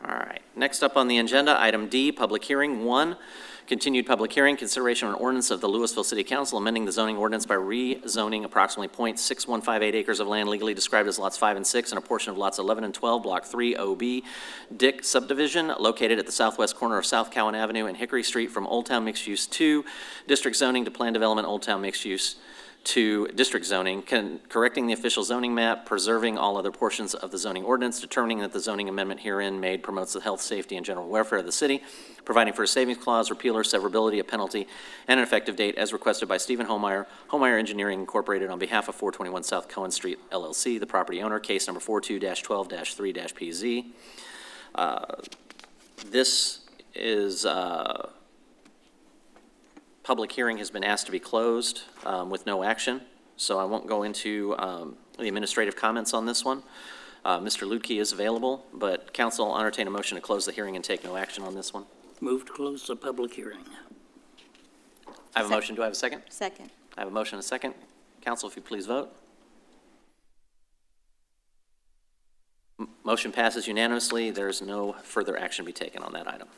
All right. Next up on the agenda, item D, public hearing. 1, continued public hearing, consideration on ordinance of the Lewisville City Council amending the zoning ordinance by rezoning approximately .6158 acres of land legally described as lots 5 and 6 and a portion of lots 11 and 12, block 3 OB, Dick subdivision located at the southwest corner of South Cowan Avenue and Hickory Street from Old Town Mixed Use 2, district zoning to plan development Old Town Mixed Use to district zoning, correcting the official zoning map, preserving all other portions of the zoning ordinance, determining that the zoning amendment herein made promotes the health, safety, and general welfare of the city, providing for a savings clause, repeal or severability, a penalty, and an effective date as requested by Stephen Homeyer, Homeyer Engineering Incorporated on behalf of 421 South Cowan Street, LLC, the property owner, case number 42-12-3-PZ. This is public hearing has been asked to be closed with no action, so I won't go into the administrative comments on this one. Mr. Lutke is available, but council will entertain a motion to close the hearing and take no action on this one. Move to close the public hearing. I have a motion. Do I have a second? Second. I have a motion and a second. Council, if you please vote. Motion passes unanimously. There is no further action to be taken on that item.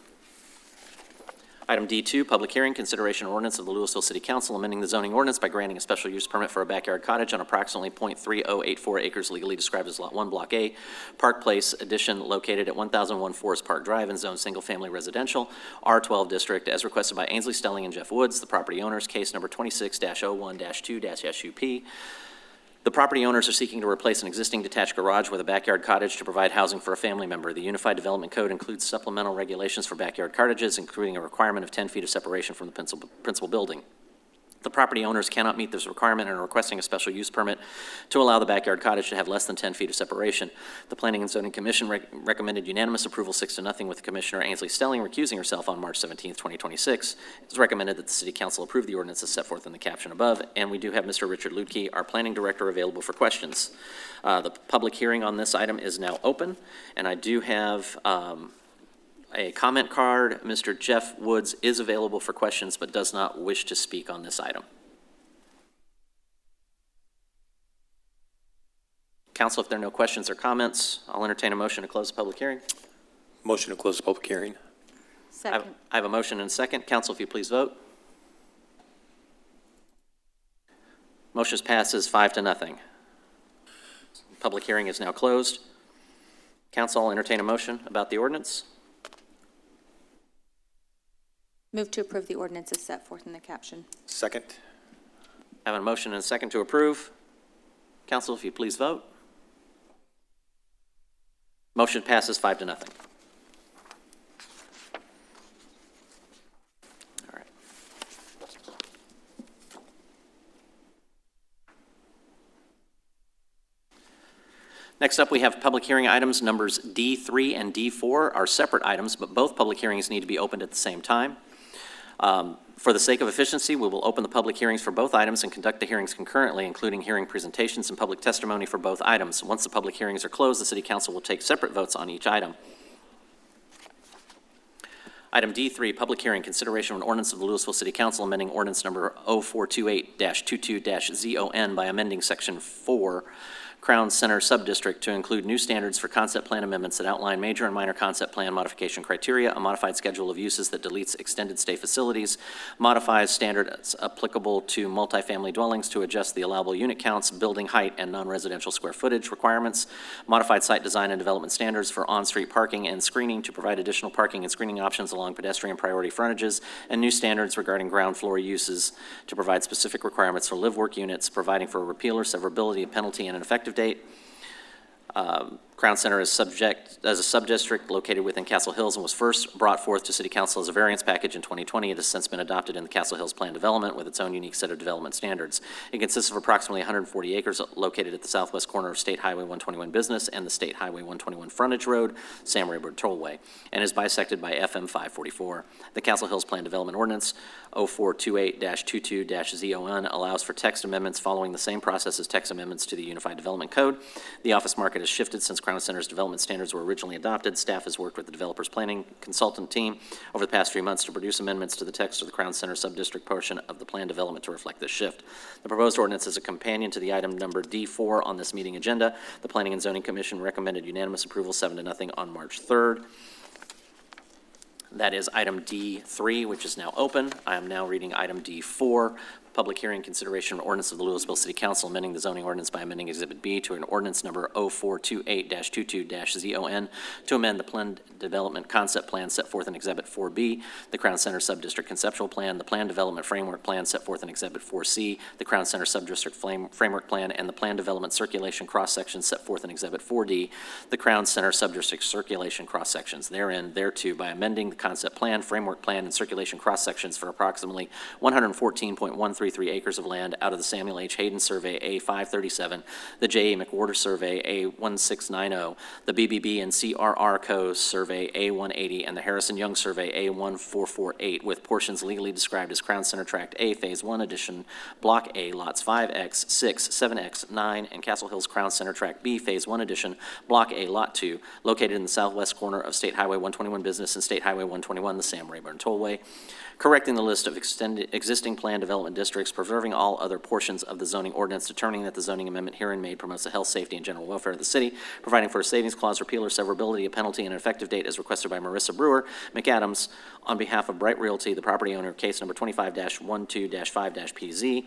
Item D2, public hearing, consideration and ordinance of the Lewisville City Council amending the zoning ordinance by granting a special use permit for a backyard cottage on approximately .3084 acres legally described as Lot 1, Block A, Park Place addition located at 1001 Forest Park Drive and zone single-family residential, R12 district, as requested by Ainsley Stelling and Jeff Woods, the property owners, case number 26-01-2-SUP. The property owners are seeking to replace an existing detached garage with a backyard cottage to provide housing for a family member. The Unified Development Code includes supplemental regulations for backyard cottages, including a requirement of 10 feet of separation from the principal building. The property owners cannot meet this requirement and are requesting a special use permit to allow the backyard cottage to have less than 10 feet of separation. The Planning and Zoning Commission recommended unanimous approval 6-0 with Commissioner Ainsley Stelling recusing herself on March 17, 2026. It's recommended that the City Council approve the ordinance as set forth in the caption above, and we do have Mr. Richard Lutke, our Planning Director, available for questions. The public hearing on this item is now open, and I do have a comment card. Mr. Jeff Woods is available for questions but does not wish to speak on this item. Council, if there are no questions or comments, I'll entertain a motion to close the public hearing. Motion to close the public hearing. Second. I have a motion and a second. Council, if you please vote. Motion passes 5-0. Public hearing is now closed. Council, I'll entertain a motion about the ordinance. Move to approve the ordinance as set forth in the caption. Second. I have a motion and a second to approve. Council, if you please vote. Motion passes 5-0. All right. Next up, we have public hearing items. Numbers D3 and D4 are separate items, but both public hearings need to be opened at the same time. For the sake of efficiency, we will open the public hearings for both items and conduct the hearings concurrently, including hearing presentations and public testimony for both items. Once the public hearings are closed, the City Council will take separate votes on each item. Item D3, public hearing, consideration of an ordinance of the Lewisville City Council amending ordinance number 0428-22-ZON by amending section 4 Crown Center Subdistrict to include new standards for concept plan amendments that outline major and minor concept plan modification criteria, a modified schedule of uses that deletes extended stay facilities, modifies standards applicable to multifamily dwellings to adjust the allowable unit counts, building height, and non-residential square footage requirements, modified site design and development standards for on-street parking and screening to provide additional parking and screening options along pedestrian priority frontages, and new standards regarding ground floor uses to provide specific requirements for live-work units, providing for a repeal or severability of penalty and an effective date. Crown Center is as a sub-district located within Castle Hills and was first brought forth to City Council as a variance package in 2020. It has since been adopted in the Castle Hills Plan Development with its own unique set of development standards. It consists of approximately 140 acres located at the southwest corner of State Highway 121 Business and the State Highway 121 Frontage Road, Sam Rayburn Tollway, and is bisected by FM 544. The Castle Hills Plan Development Ordinance 0428-22-ZON allows for text amendments following the same process as text amendments to the Unified Development Code. The office market has shifted since Crown Center's development standards were originally adopted. Staff has worked with the developer's planning consultant team over the past few months to produce amendments to the text of the Crown Center subdistrict portion of the plan development to reflect this shift. The proposed ordinance is a companion to the item number D4 on this meeting agenda. The Planning and Zoning Commission recommended unanimous approval 7-0 on March 3rd. That is item D3, which is now open. I am now reading item D4. Public hearing consideration of ordinance of the Lewisville City Council amending the zoning ordinance by amending Exhibit B to an ordinance number 0428-22-ZON to amend the planned development concept plan set forth in Exhibit 4B, the Crown Center Subdistrict Conceptual Plan, the Plan Development Framework Plan set forth in Exhibit 4C, the Crown Center Subdistrict Framework Plan, and the Plan Development Circulation Cross-Section set forth in Exhibit 4D, the Crown Center Subdistrict Circulation Cross-Sections therein, thereto, by amending the concept plan, framework plan, and circulation cross-sections for approximately 114.13 acres of land out of the Samuel H. Hayden Survey A537, the J.A. McWhorter Survey A1690, the BBB and CRR Co. Survey A180, and the Harrison Young Survey A1448, with portions legally described as Crown Center Tract A, Phase 1 Edition, Block A, Lots 5X, 6, 7X, 9, and Castle Hills Crown Center Tract B, Phase 1 Edition, Block A, Lot 2, located in the southwest corner of State Highway 121 Business and State Highway 121, the Sam Rayburn Tollway, correcting the list of existing plan development districts, preserving all other portions of the zoning ordinance, determining that the zoning amendment herein made promotes the health, safety, and general welfare of the city, providing for a savings clause, repeal or severability, a penalty, and an effective date as requested by Marissa Brewer McAdams on behalf of Bright Realty, the property owner, case number 25-12-5-PZ.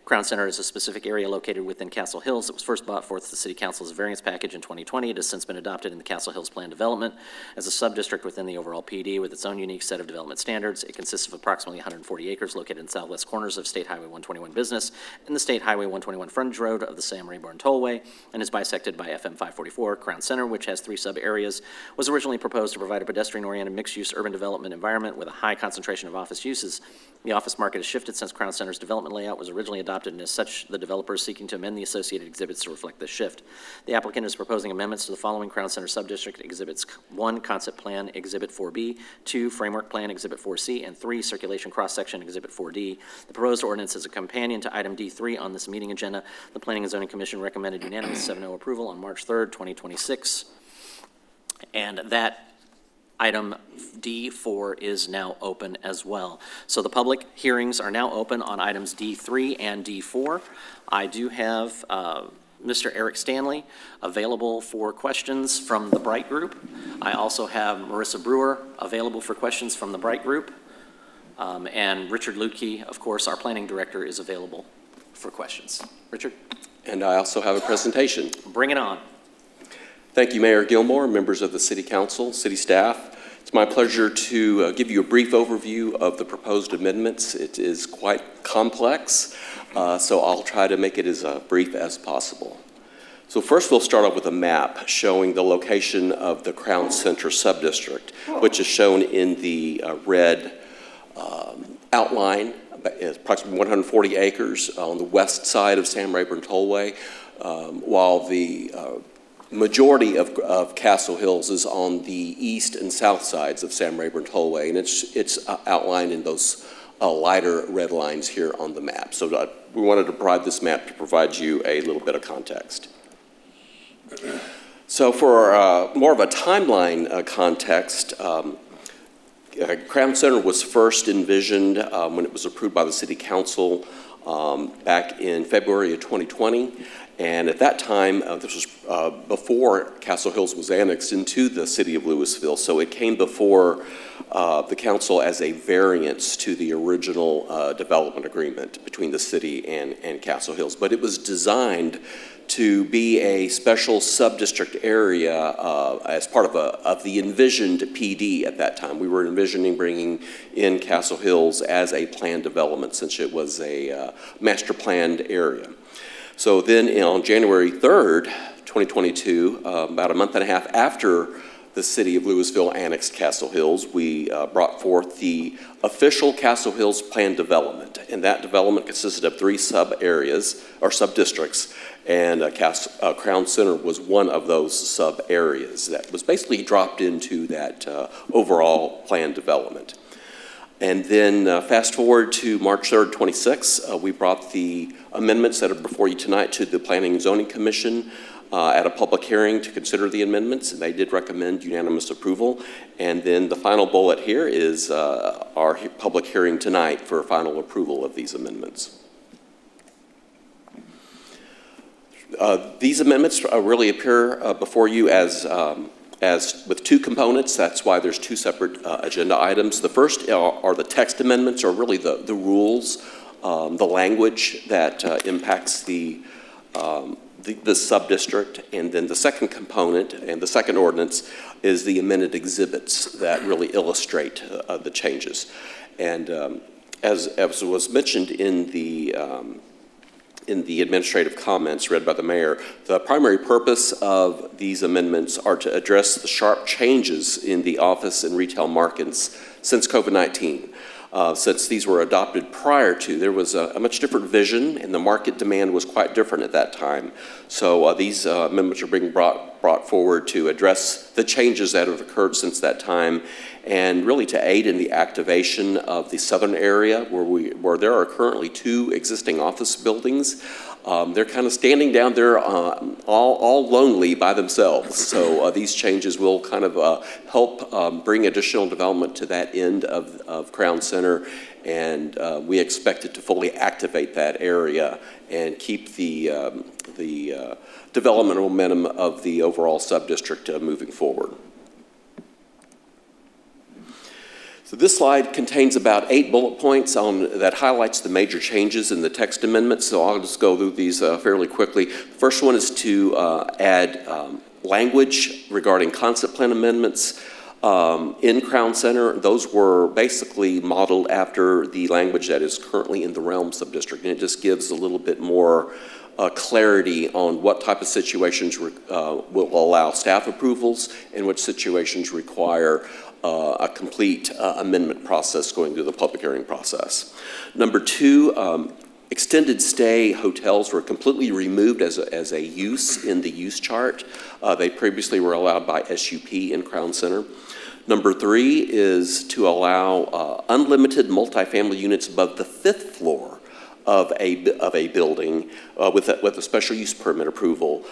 Crown Center is a specific area located within Castle Hills that was first brought forth to the City Council as a variance package in 2020. It has since been adopted in the Castle Hills Plan Development as a sub-district within the overall PD with its own unique set of development standards. It consists of approximately 140 acres located in southwest corners of State Highway 121 Business and the State Highway 121 Frontage Road of the Sam Rayburn Tollway, and is bisected by FM 544. Crown Center, which has 3 sub-areas, was originally proposed to provide a pedestrian-oriented mixed-use urban development environment with a high concentration of office uses. The office market has shifted since Crown Center's development layout was originally adopted, and as such, the developer is seeking to amend the associated exhibits to reflect this shift. The applicant is proposing amendments to the following Crown Center Subdistrict Exhibits: 1, Concept Plan, Exhibit 4B, 2, Framework Plan, Exhibit 4C, and 3, Circulation Cross-Section, Exhibit 4D. The proposed ordinance is a companion to item D3 on this meeting agenda. The Planning and Zoning Commission recommended unanimous 7-0 approval on March 3rd, 2026. And that item D4 is now open as well. So the public hearings are now open on items D3 and D4. I do have Mr. Eric Stanley available for questions from the Bright Group. I also have Marissa Brewer available for questions from the Bright Group. And Richard Lutke, of course, our planning director, is available for questions. Richard? And I also have a presentation. Bring it on. Thank you, Mayor Gilmore, members of the City Council, city staff. It's my pleasure to give you a brief overview of the proposed amendments. It is quite complex, so I'll try to make it as brief as possible. So first we'll start off with a map showing the location of the Crown Center Subdistrict, which is shown in the red outline. It's approximately 140 acres on the west side of Sam Rayburn Tollway, while the majority of Castle Hills is on the east and south sides of Sam Rayburn Tollway, and it's outlined in those lighter red lines here on the map. So we wanted to provide this map to provide you a little bit of context. So for more of a timeline context, Crown Center was first envisioned when it was approved by the City Council back in February of 2020, And at that time, this was before Castle Hills was annexed into the city of Lewisville, so it came before the council as a variance to the original development agreement between the city and Castle Hills. But it was designed to be a special sub-district area as part of the envisioned PD at that time. We were envisioning bringing in Castle Hills as a planned development since it was a master planned area. So then on January 3rd, 2022, about a month and a half after the city of Lewisville annexed Castle Hills, we brought forth the official Castle Hills planned development. And that development consisted of 3 sub-areas, or sub-districts, and Crown Center was one of those sub-areas that was basically dropped into that overall planned development. And then fast forward to March 3rd, 26, we brought the amendments that are before you tonight to the Planning and Zoning Commission at a public hearing to consider the amendments, and they did recommend unanimous approval. And then the final bullet here is our public hearing tonight for final approval of these amendments. These amendments really appear before you as with 2 components. That's why there's 2 separate agenda items. The first are the text amendments, or really the rules, the language that impacts the sub-district. And then the second component and the second ordinance is the amended exhibits that really illustrate the changes. And as was mentioned in the administrative comments read by the mayor, the primary purpose of these amendments are to address the sharp changes in the office and retail markets since COVID-19. Since these were adopted prior to, there was a much different vision, and the market demand was quite different at that time. So these amendments are being brought forward to address the changes that have occurred since that time, and really to aid in the activation of the southern area where there are currently 2 existing office buildings. They're kind of standing down there all lonely by themselves. So these changes will kind of help bring additional development to that end of Crown Center, and we expect it to fully activate that area and keep the development momentum of the overall sub-district moving forward. So this slide contains about 8 bullet points that highlights the major changes in the text amendments. So I'll just go through these fairly quickly. The first one is to add language regarding concept plan amendments in Crown Center. Those were basically modeled after the language that is currently in the Realm subdistrict, and it just gives a little bit more clarity on what type of situations will allow staff approvals and which situations require a complete amendment process going through the public hearing process. Number 2, extended stay hotels were completely removed as a use in the use chart. They previously were allowed by SUP in Crown Center. Number 3 is to allow unlimited multifamily units above the 5th floor of a building with a special use permit approval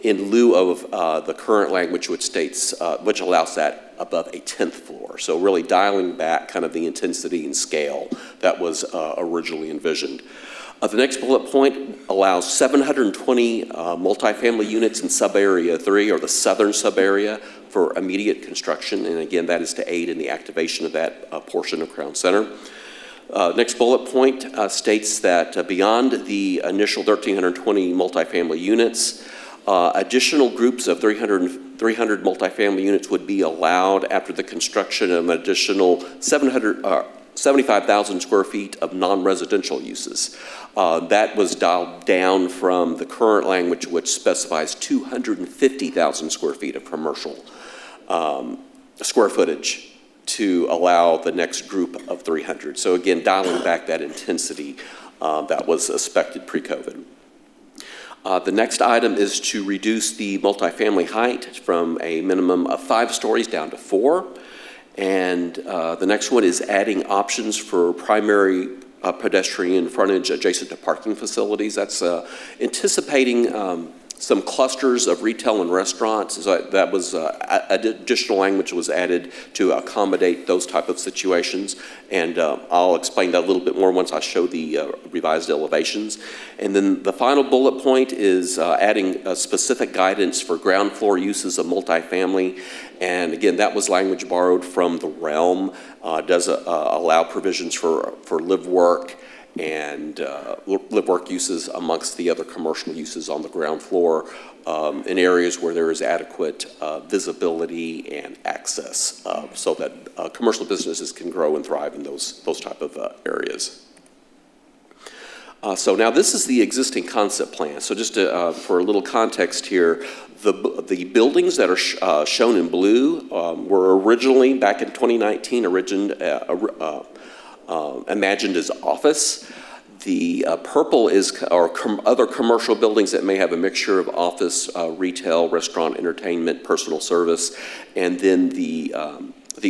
in lieu of the current language which states, which allows that above a 10th floor. So really dialing back kind of the intensity and scale that was originally envisioned. The next bullet point allows 720 multifamily units in sub-area 3, or the southern sub-area, for immediate construction. And again, that is to aid in the activation of that portion of Crown Center. Next bullet point states that beyond the initial 1,320 multifamily units, additional groups of 300 multifamily units would be allowed after the construction of an additional 75,000 square feet of non-residential uses. That was dialed down from the current language, which specifies 250,000 square feet of commercial square footage to allow the next group of 300. So again, dialing back that intensity that was expected pre-COVID. The next item is to reduce the multifamily height from a minimum of 5 stories down to 4. And the next one is adding options for primary pedestrian frontage adjacent to parking facilities. That's anticipating some clusters of retail and restaurants. So that was additional language was added to accommodate those type of situations, and I'll explain that a little bit more once I show the revised elevations. And then the final bullet point is adding specific guidance for ground floor uses of multifamily. And again, that was language borrowed from the realm. Does allow provisions for live work and live work uses amongst the other commercial uses on the ground floor in areas where there is adequate visibility and access so that commercial businesses can grow and thrive in those type of areas. So now this is the existing concept plan. So just for a little context here, the buildings that are shown in blue were originally, back in 2019, imagined as office. The purple is other commercial buildings that may have a mixture of office, retail, restaurant, entertainment, personal service, and then the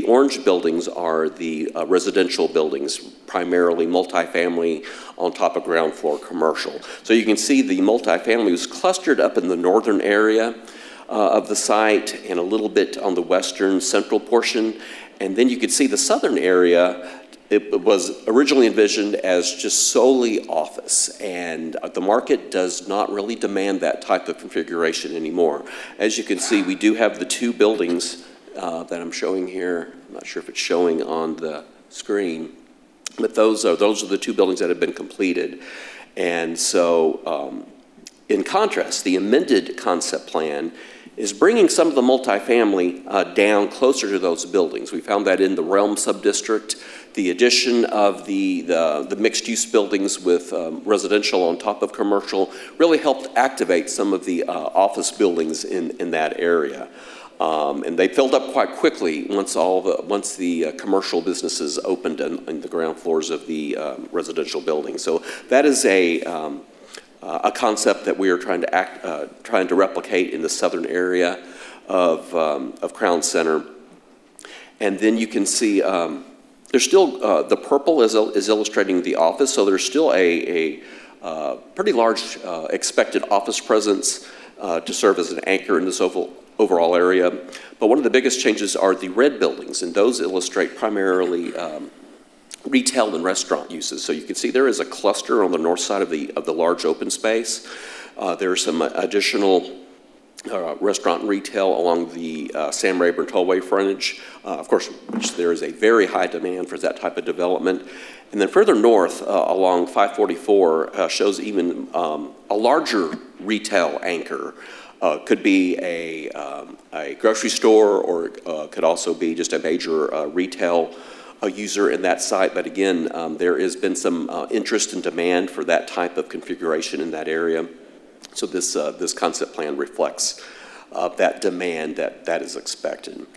orange buildings are the residential buildings, primarily multifamily on top of ground floor commercial. So you can see the multifamily was clustered up in the northern area of the site and a little bit on the western central portion. And then you could see the southern area. It was originally envisioned as just solely office, and the market does not really demand that type of configuration anymore. As you can see, we do have the two buildings that I'm showing here. I'm not sure if it's showing on the screen, but those are the two buildings that have been completed. And so in contrast, the amended concept plan is bringing some of the multifamily down closer to those buildings. We found that in the Realm subdistrict. The addition of the mixed-use buildings with residential on top of commercial really helped activate some of the office buildings in that area. And they filled up quite quickly once the commercial businesses opened in the ground floors of the residential buildings. So that is a concept that we are trying to replicate in the southern area of Crown Center. And then you can see there's still the purple is illustrating the office, so there's still a pretty large expected office presence to serve as an anchor in this overall area. But one of the biggest changes are the red buildings, and those illustrate primarily retail and restaurant uses. So you can see there is a cluster on the north side of the large open space. There's some additional restaurant and retail along the Sam Rayburn Tollway frontage, of course, which there is a very high demand for that type of development. And then further north along 544 shows even a larger retail anchor. Could be a grocery store, or could also be just a major retail user in that site. But again, there has been some interest and demand for that type of configuration in that area. So this concept plan reflects that demand that is expected.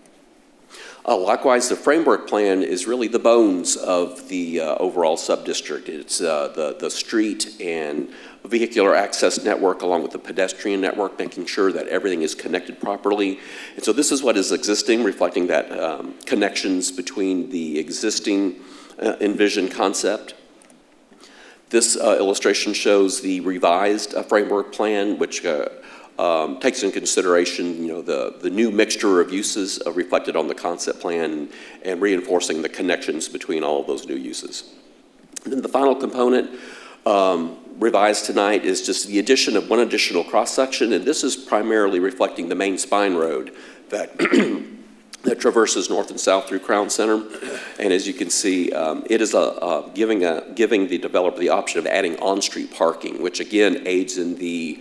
Likewise, the framework plan is really the bones of the overall subdistrict. It's the street and vehicular access network along with the pedestrian network, making sure that everything is connected properly. And so this is what is existing, reflecting that connections between the existing envisioned concept. This illustration shows the revised framework plan, which takes into consideration, the new mixture of uses reflected on the concept plan and reinforcing the connections between all of those new uses. And then the final component revised tonight is just the addition of one additional cross-section, and this is primarily reflecting the main spine road that that traverses north and south through Crown Center. And as you can see, it is giving the developer the option of adding on-street parking, which again aids in the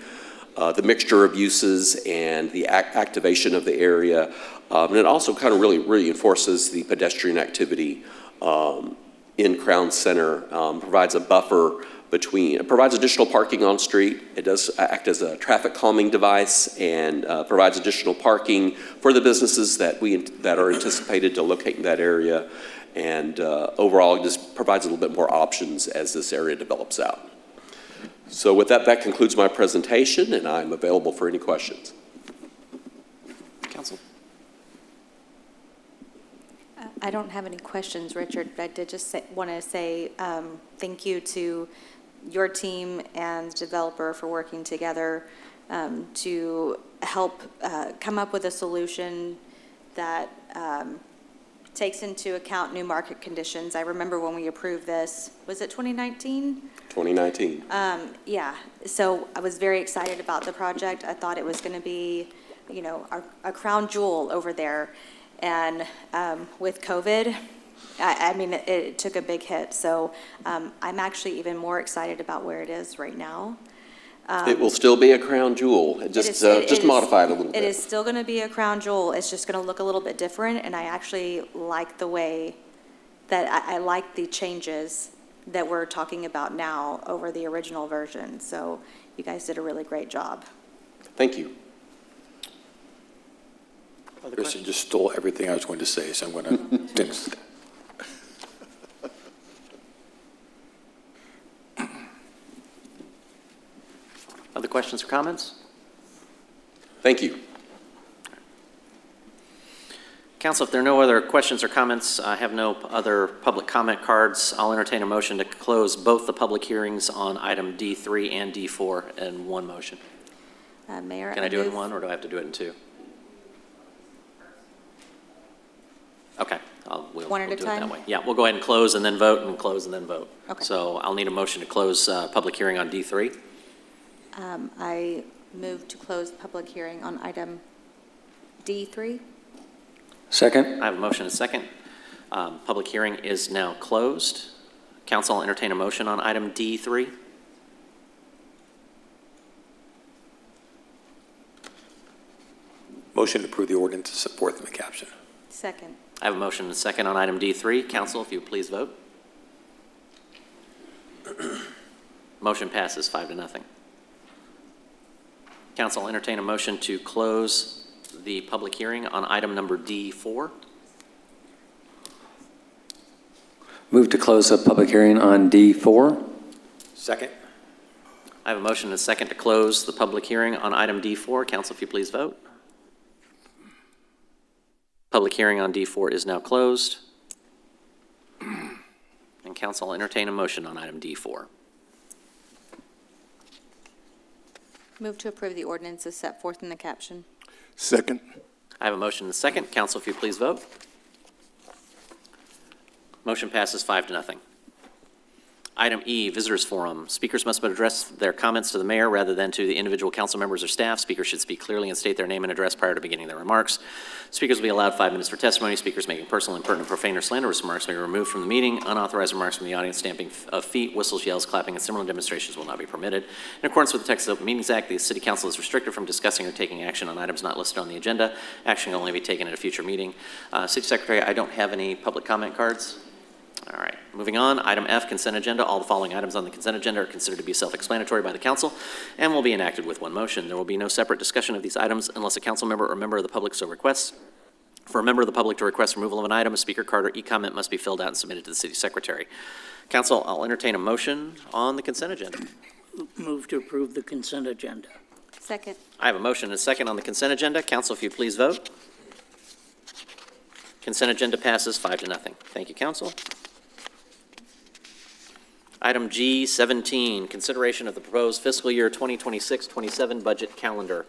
mixture of uses and the activation of the area. And it also kind of really reinforces the pedestrian activity in Crown Center, provides a buffer provides additional parking on street. It does act as a traffic calming device and provides additional parking for the businesses that are anticipated to locate in that area. And overall, it just provides a little bit more options as this area develops out. So with that, that concludes my presentation, and I'm available for any questions. Council? I don't have any questions, Richard, but I did just want to say thank you to your team and developer for working together to help come up with a solution that takes into account new market conditions. I remember when we approved this, was it 2019? 2019. Yeah, so I was very excited about the project. I thought it was going to be, you know, a crown jewel over there. And with COVID, I mean, it took a big hit. So I'm actually even more excited about where it is right now. It will still be a crown jewel, just modified a little bit. It is still going to be a crown jewel. It's just going to look a little bit different, and I actually like the way that I like the changes that we're talking about now over the original version. So you guys did a really great job. Thank you. Kristen just stole everything I was going to say, so I'm going to finish. Other questions or comments? Thank you. Council, if there are no other questions or comments, I have no other public comment cards. I'll entertain a motion to close both the public hearings on item D3 and D4 in one motion. Mayor, Can I do it in one, or do I have to do it in two? Okay, we'll One at a do it time? that way. Yeah, we'll go ahead and close and then vote, and close and then vote. Okay. So I'll need a motion to close public hearing on D3. I move to close the public hearing on item D3. Second. I have a motion and a second. Public hearing is now closed. Council, I'll entertain a motion on item D3. Motion to approve the ordinance to set forth in the caption. Second. I have a motion and a second on item D3. Council, if you would please vote. Motion passes 5-0. Council, I'll entertain a motion to close the public hearing on item number D4. Move to close the public hearing on D4. Second. I have a motion and a second to close the public hearing on item D4. Council, if you please vote. Public hearing on D4 is now closed. And council, I'll entertain a motion on item D4. Move to approve the ordinance as set forth in the caption. Second. I have a motion and a second. Council, if you please vote. Motion passes 5-0. Item E, Visitors Forum. Speakers must address their comments to the mayor rather than to the individual council members or staff. Speakers should speak clearly and state their name and address prior to beginning their remarks. Speakers will be allowed 5 minutes for testimony. Speakers making personal, impertinent, profane, or slanderous remarks may be removed from the meeting. Unauthorized remarks from the audience, stamping of feet, whistles, yells, clapping, and similar demonstrations will not be permitted. In accordance with the text of the Open Meetings Act, the City Council is restricted from discussing or taking action on items not listed on the agenda. Action can only be taken at a future meeting. City Secretary, I don't have any public comment cards. All right, moving on. Item F, consent agenda. All the following items on the consent agenda are considered to be self-explanatory by the council and will be enacted with one motion. There will be no separate discussion of these items unless a council member or member of the public so requests. For a member of the public to request removal of an item, a speaker card or e-comment must be filled out and submitted to the city secretary. Council, I'll entertain a motion on the consent agenda. Move to approve the consent agenda. Second. I have a motion and a second on the consent agenda. Council, if you please vote. Consent agenda passes 5-0. Thank you, council. Item G17, consideration of the proposed fiscal year 2026-27 budget calendar.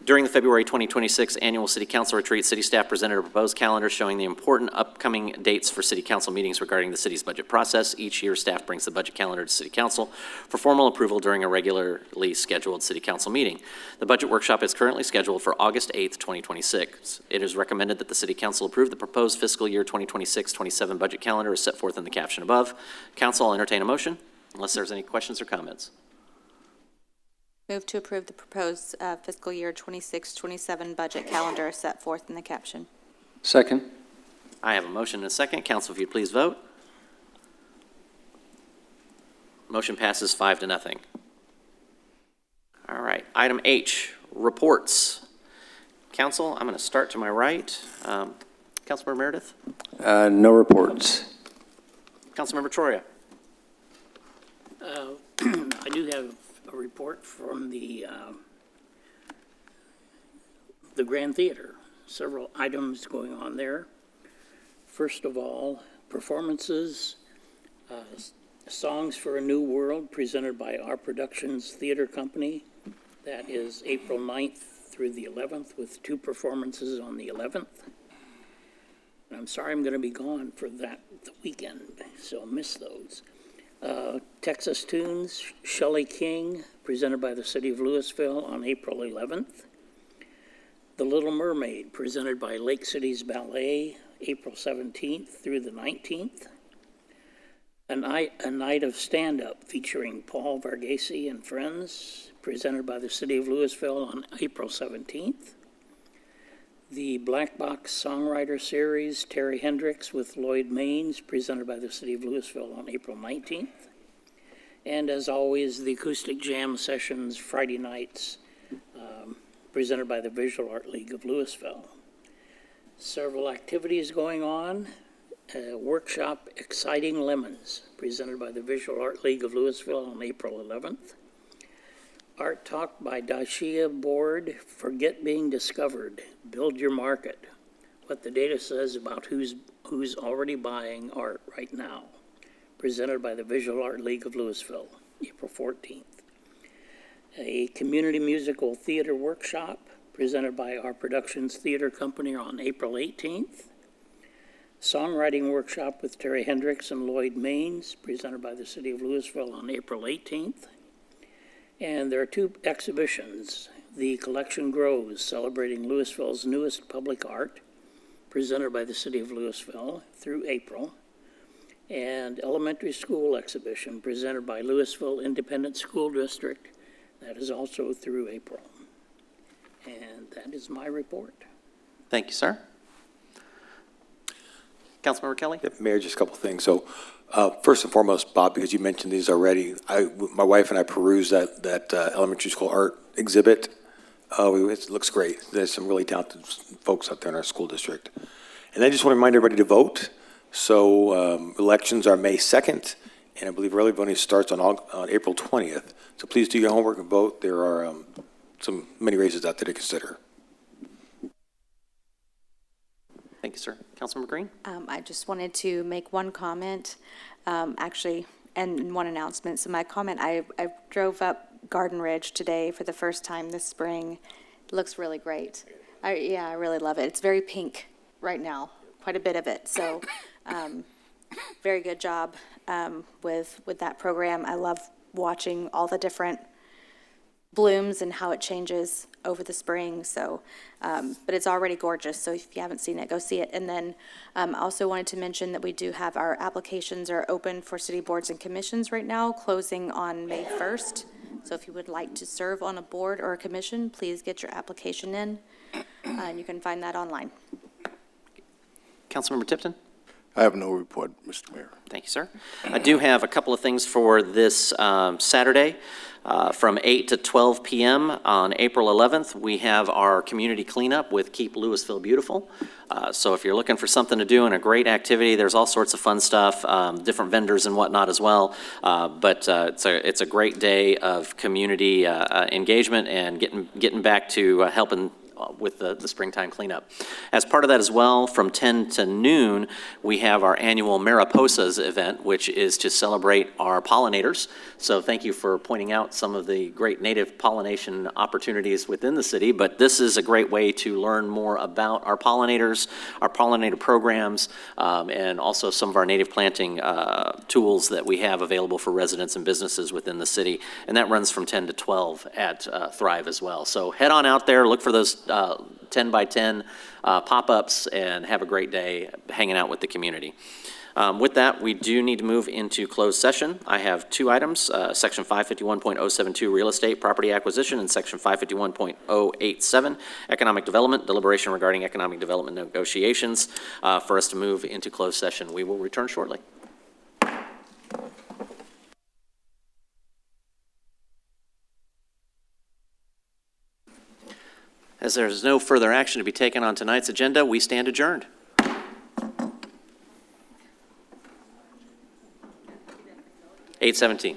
During the February 2026 annual City Council retreat, City staff presented a proposed calendar showing the important upcoming dates for City Council meetings regarding the city's budget process. Each year, staff brings the budget calendar to City Council for formal approval during a regularly scheduled City Council meeting. The budget workshop is currently scheduled for August 8th, 2026. It is recommended that the City Council approve the proposed fiscal year 2026-27 budget calendar as set forth in the caption above. Council, I'll entertain a motion unless there's any questions or comments. Move to approve the proposed fiscal year 26-27 budget calendar set forth in the caption. Second. I have a motion and a second. Council, if you please vote. Motion passes 5-0. All right. Item H, reports. Council, I'm going to start to my right. Councilmember Meredith? No reports. Councilmember Troria? I do have a report from the Grand Theater. Several items going on there. First of all, performances, Songs for a New World, presented by Our Productions Theater Company. That is April 9th through the 11th, with 2 performances on the 11th. I'm sorry I'm going to be gone for the weekend, so I'll miss those. Texas Tunes, Shelley King, presented by the City of Lewisville on April 11th. The Little Mermaid, presented by Lake Cities Ballet, April 17th through the 19th. A night of stand-up featuring Paul Varghese and Friends, presented by the City of Lewisville on April 17th. The Black Box Songwriter Series, Terry Hendricks with Lloyd Maines, presented by the City of Lewisville on April 19th. And as always, the Acoustic Jam Sessions, Friday nights, presented by the Visual Art League of Lewisville. Several activities going on. Workshop Exciting Lemons, presented by the Visual Art League of Lewisville on April 11th. Art Talk by Dacia Board, Forget Being Discovered, Build Your Market, what the data says about who's already buying art right now, presented by the Visual Art League of Lewisville, April 14th. A community musical theater workshop, presented by our Productions Theater Company on April 18th. Songwriting workshop with Terry Hendricks and Lloyd Maines, presented by the City of Lewisville on April 18th. And there are 2 exhibitions. The Collection Grows, celebrating Lewisville's newest public art, presented by the City of Lewisville through April. And Elementary School exhibition, presented by Lewisville Independent School District, that is also through April. And that is my report. Thank you, sir. Councilmember Kelly? Yep, Mayor, just a couple things. So first and foremost, Bob, because you mentioned these already, my wife and I perused that elementary school art exhibit. It looks great. There's some really talented folks out there in our school district. And I just want to remind everybody to vote. So elections are May 2nd, and I believe early voting starts on April 20th. So please do your homework and vote. There are many races out there to consider. Thank you, sir. Councilmember Green? I just wanted to make one comment, actually, and one announcement. So my comment, I drove up Garden Ridge today for the first time this spring. It looks really great. I really love it. It's very pink right now, quite a bit of it. So very good job with that program. I love watching all the different blooms and how it changes over the spring. So, but it's already gorgeous. So if you haven't seen it, go see it. And then I also wanted to mention that we do have our applications are open for city boards and commissions right now, closing on May 1st. So if you would like to serve on a board or a commission, please get your application in, and you can find that online. Councilmember Tipton? I have no report, Mr. Mayor. Thank you, sir. I do have a couple of things for this Saturday. From 8 to 12 p.m. on April 11th, we have our community cleanup with Keep Lewisville Beautiful. So if you're looking for something to do and a great activity, there's all sorts of fun stuff, different vendors and whatnot as well. But it's a great day of community engagement and getting back to helping with the springtime cleanup. As part of that as well, from 10 to noon, we have our annual Mariposas event, which is to celebrate our pollinators. So thank you for pointing out some of the great native pollination opportunities within the city, but this is a great way to learn more about our pollinators, our pollinator programs, and also some of our native planting tools that we have available for residents and businesses within the city. And that runs from 10 to 12 at Thrive as well. So head on out there, look for those 10 by 10 pop-ups, and have a great day hanging out with the community. With that, we do need to move into closed session. I have 2 items, Section 551.072 Real Estate Property Acquisition and Section 551.087 Economic Development, deliberation regarding economic development negotiations, for us to move into closed session. We will return shortly. As there is no further action to be taken on tonight's agenda, we stand adjourned. (8:17)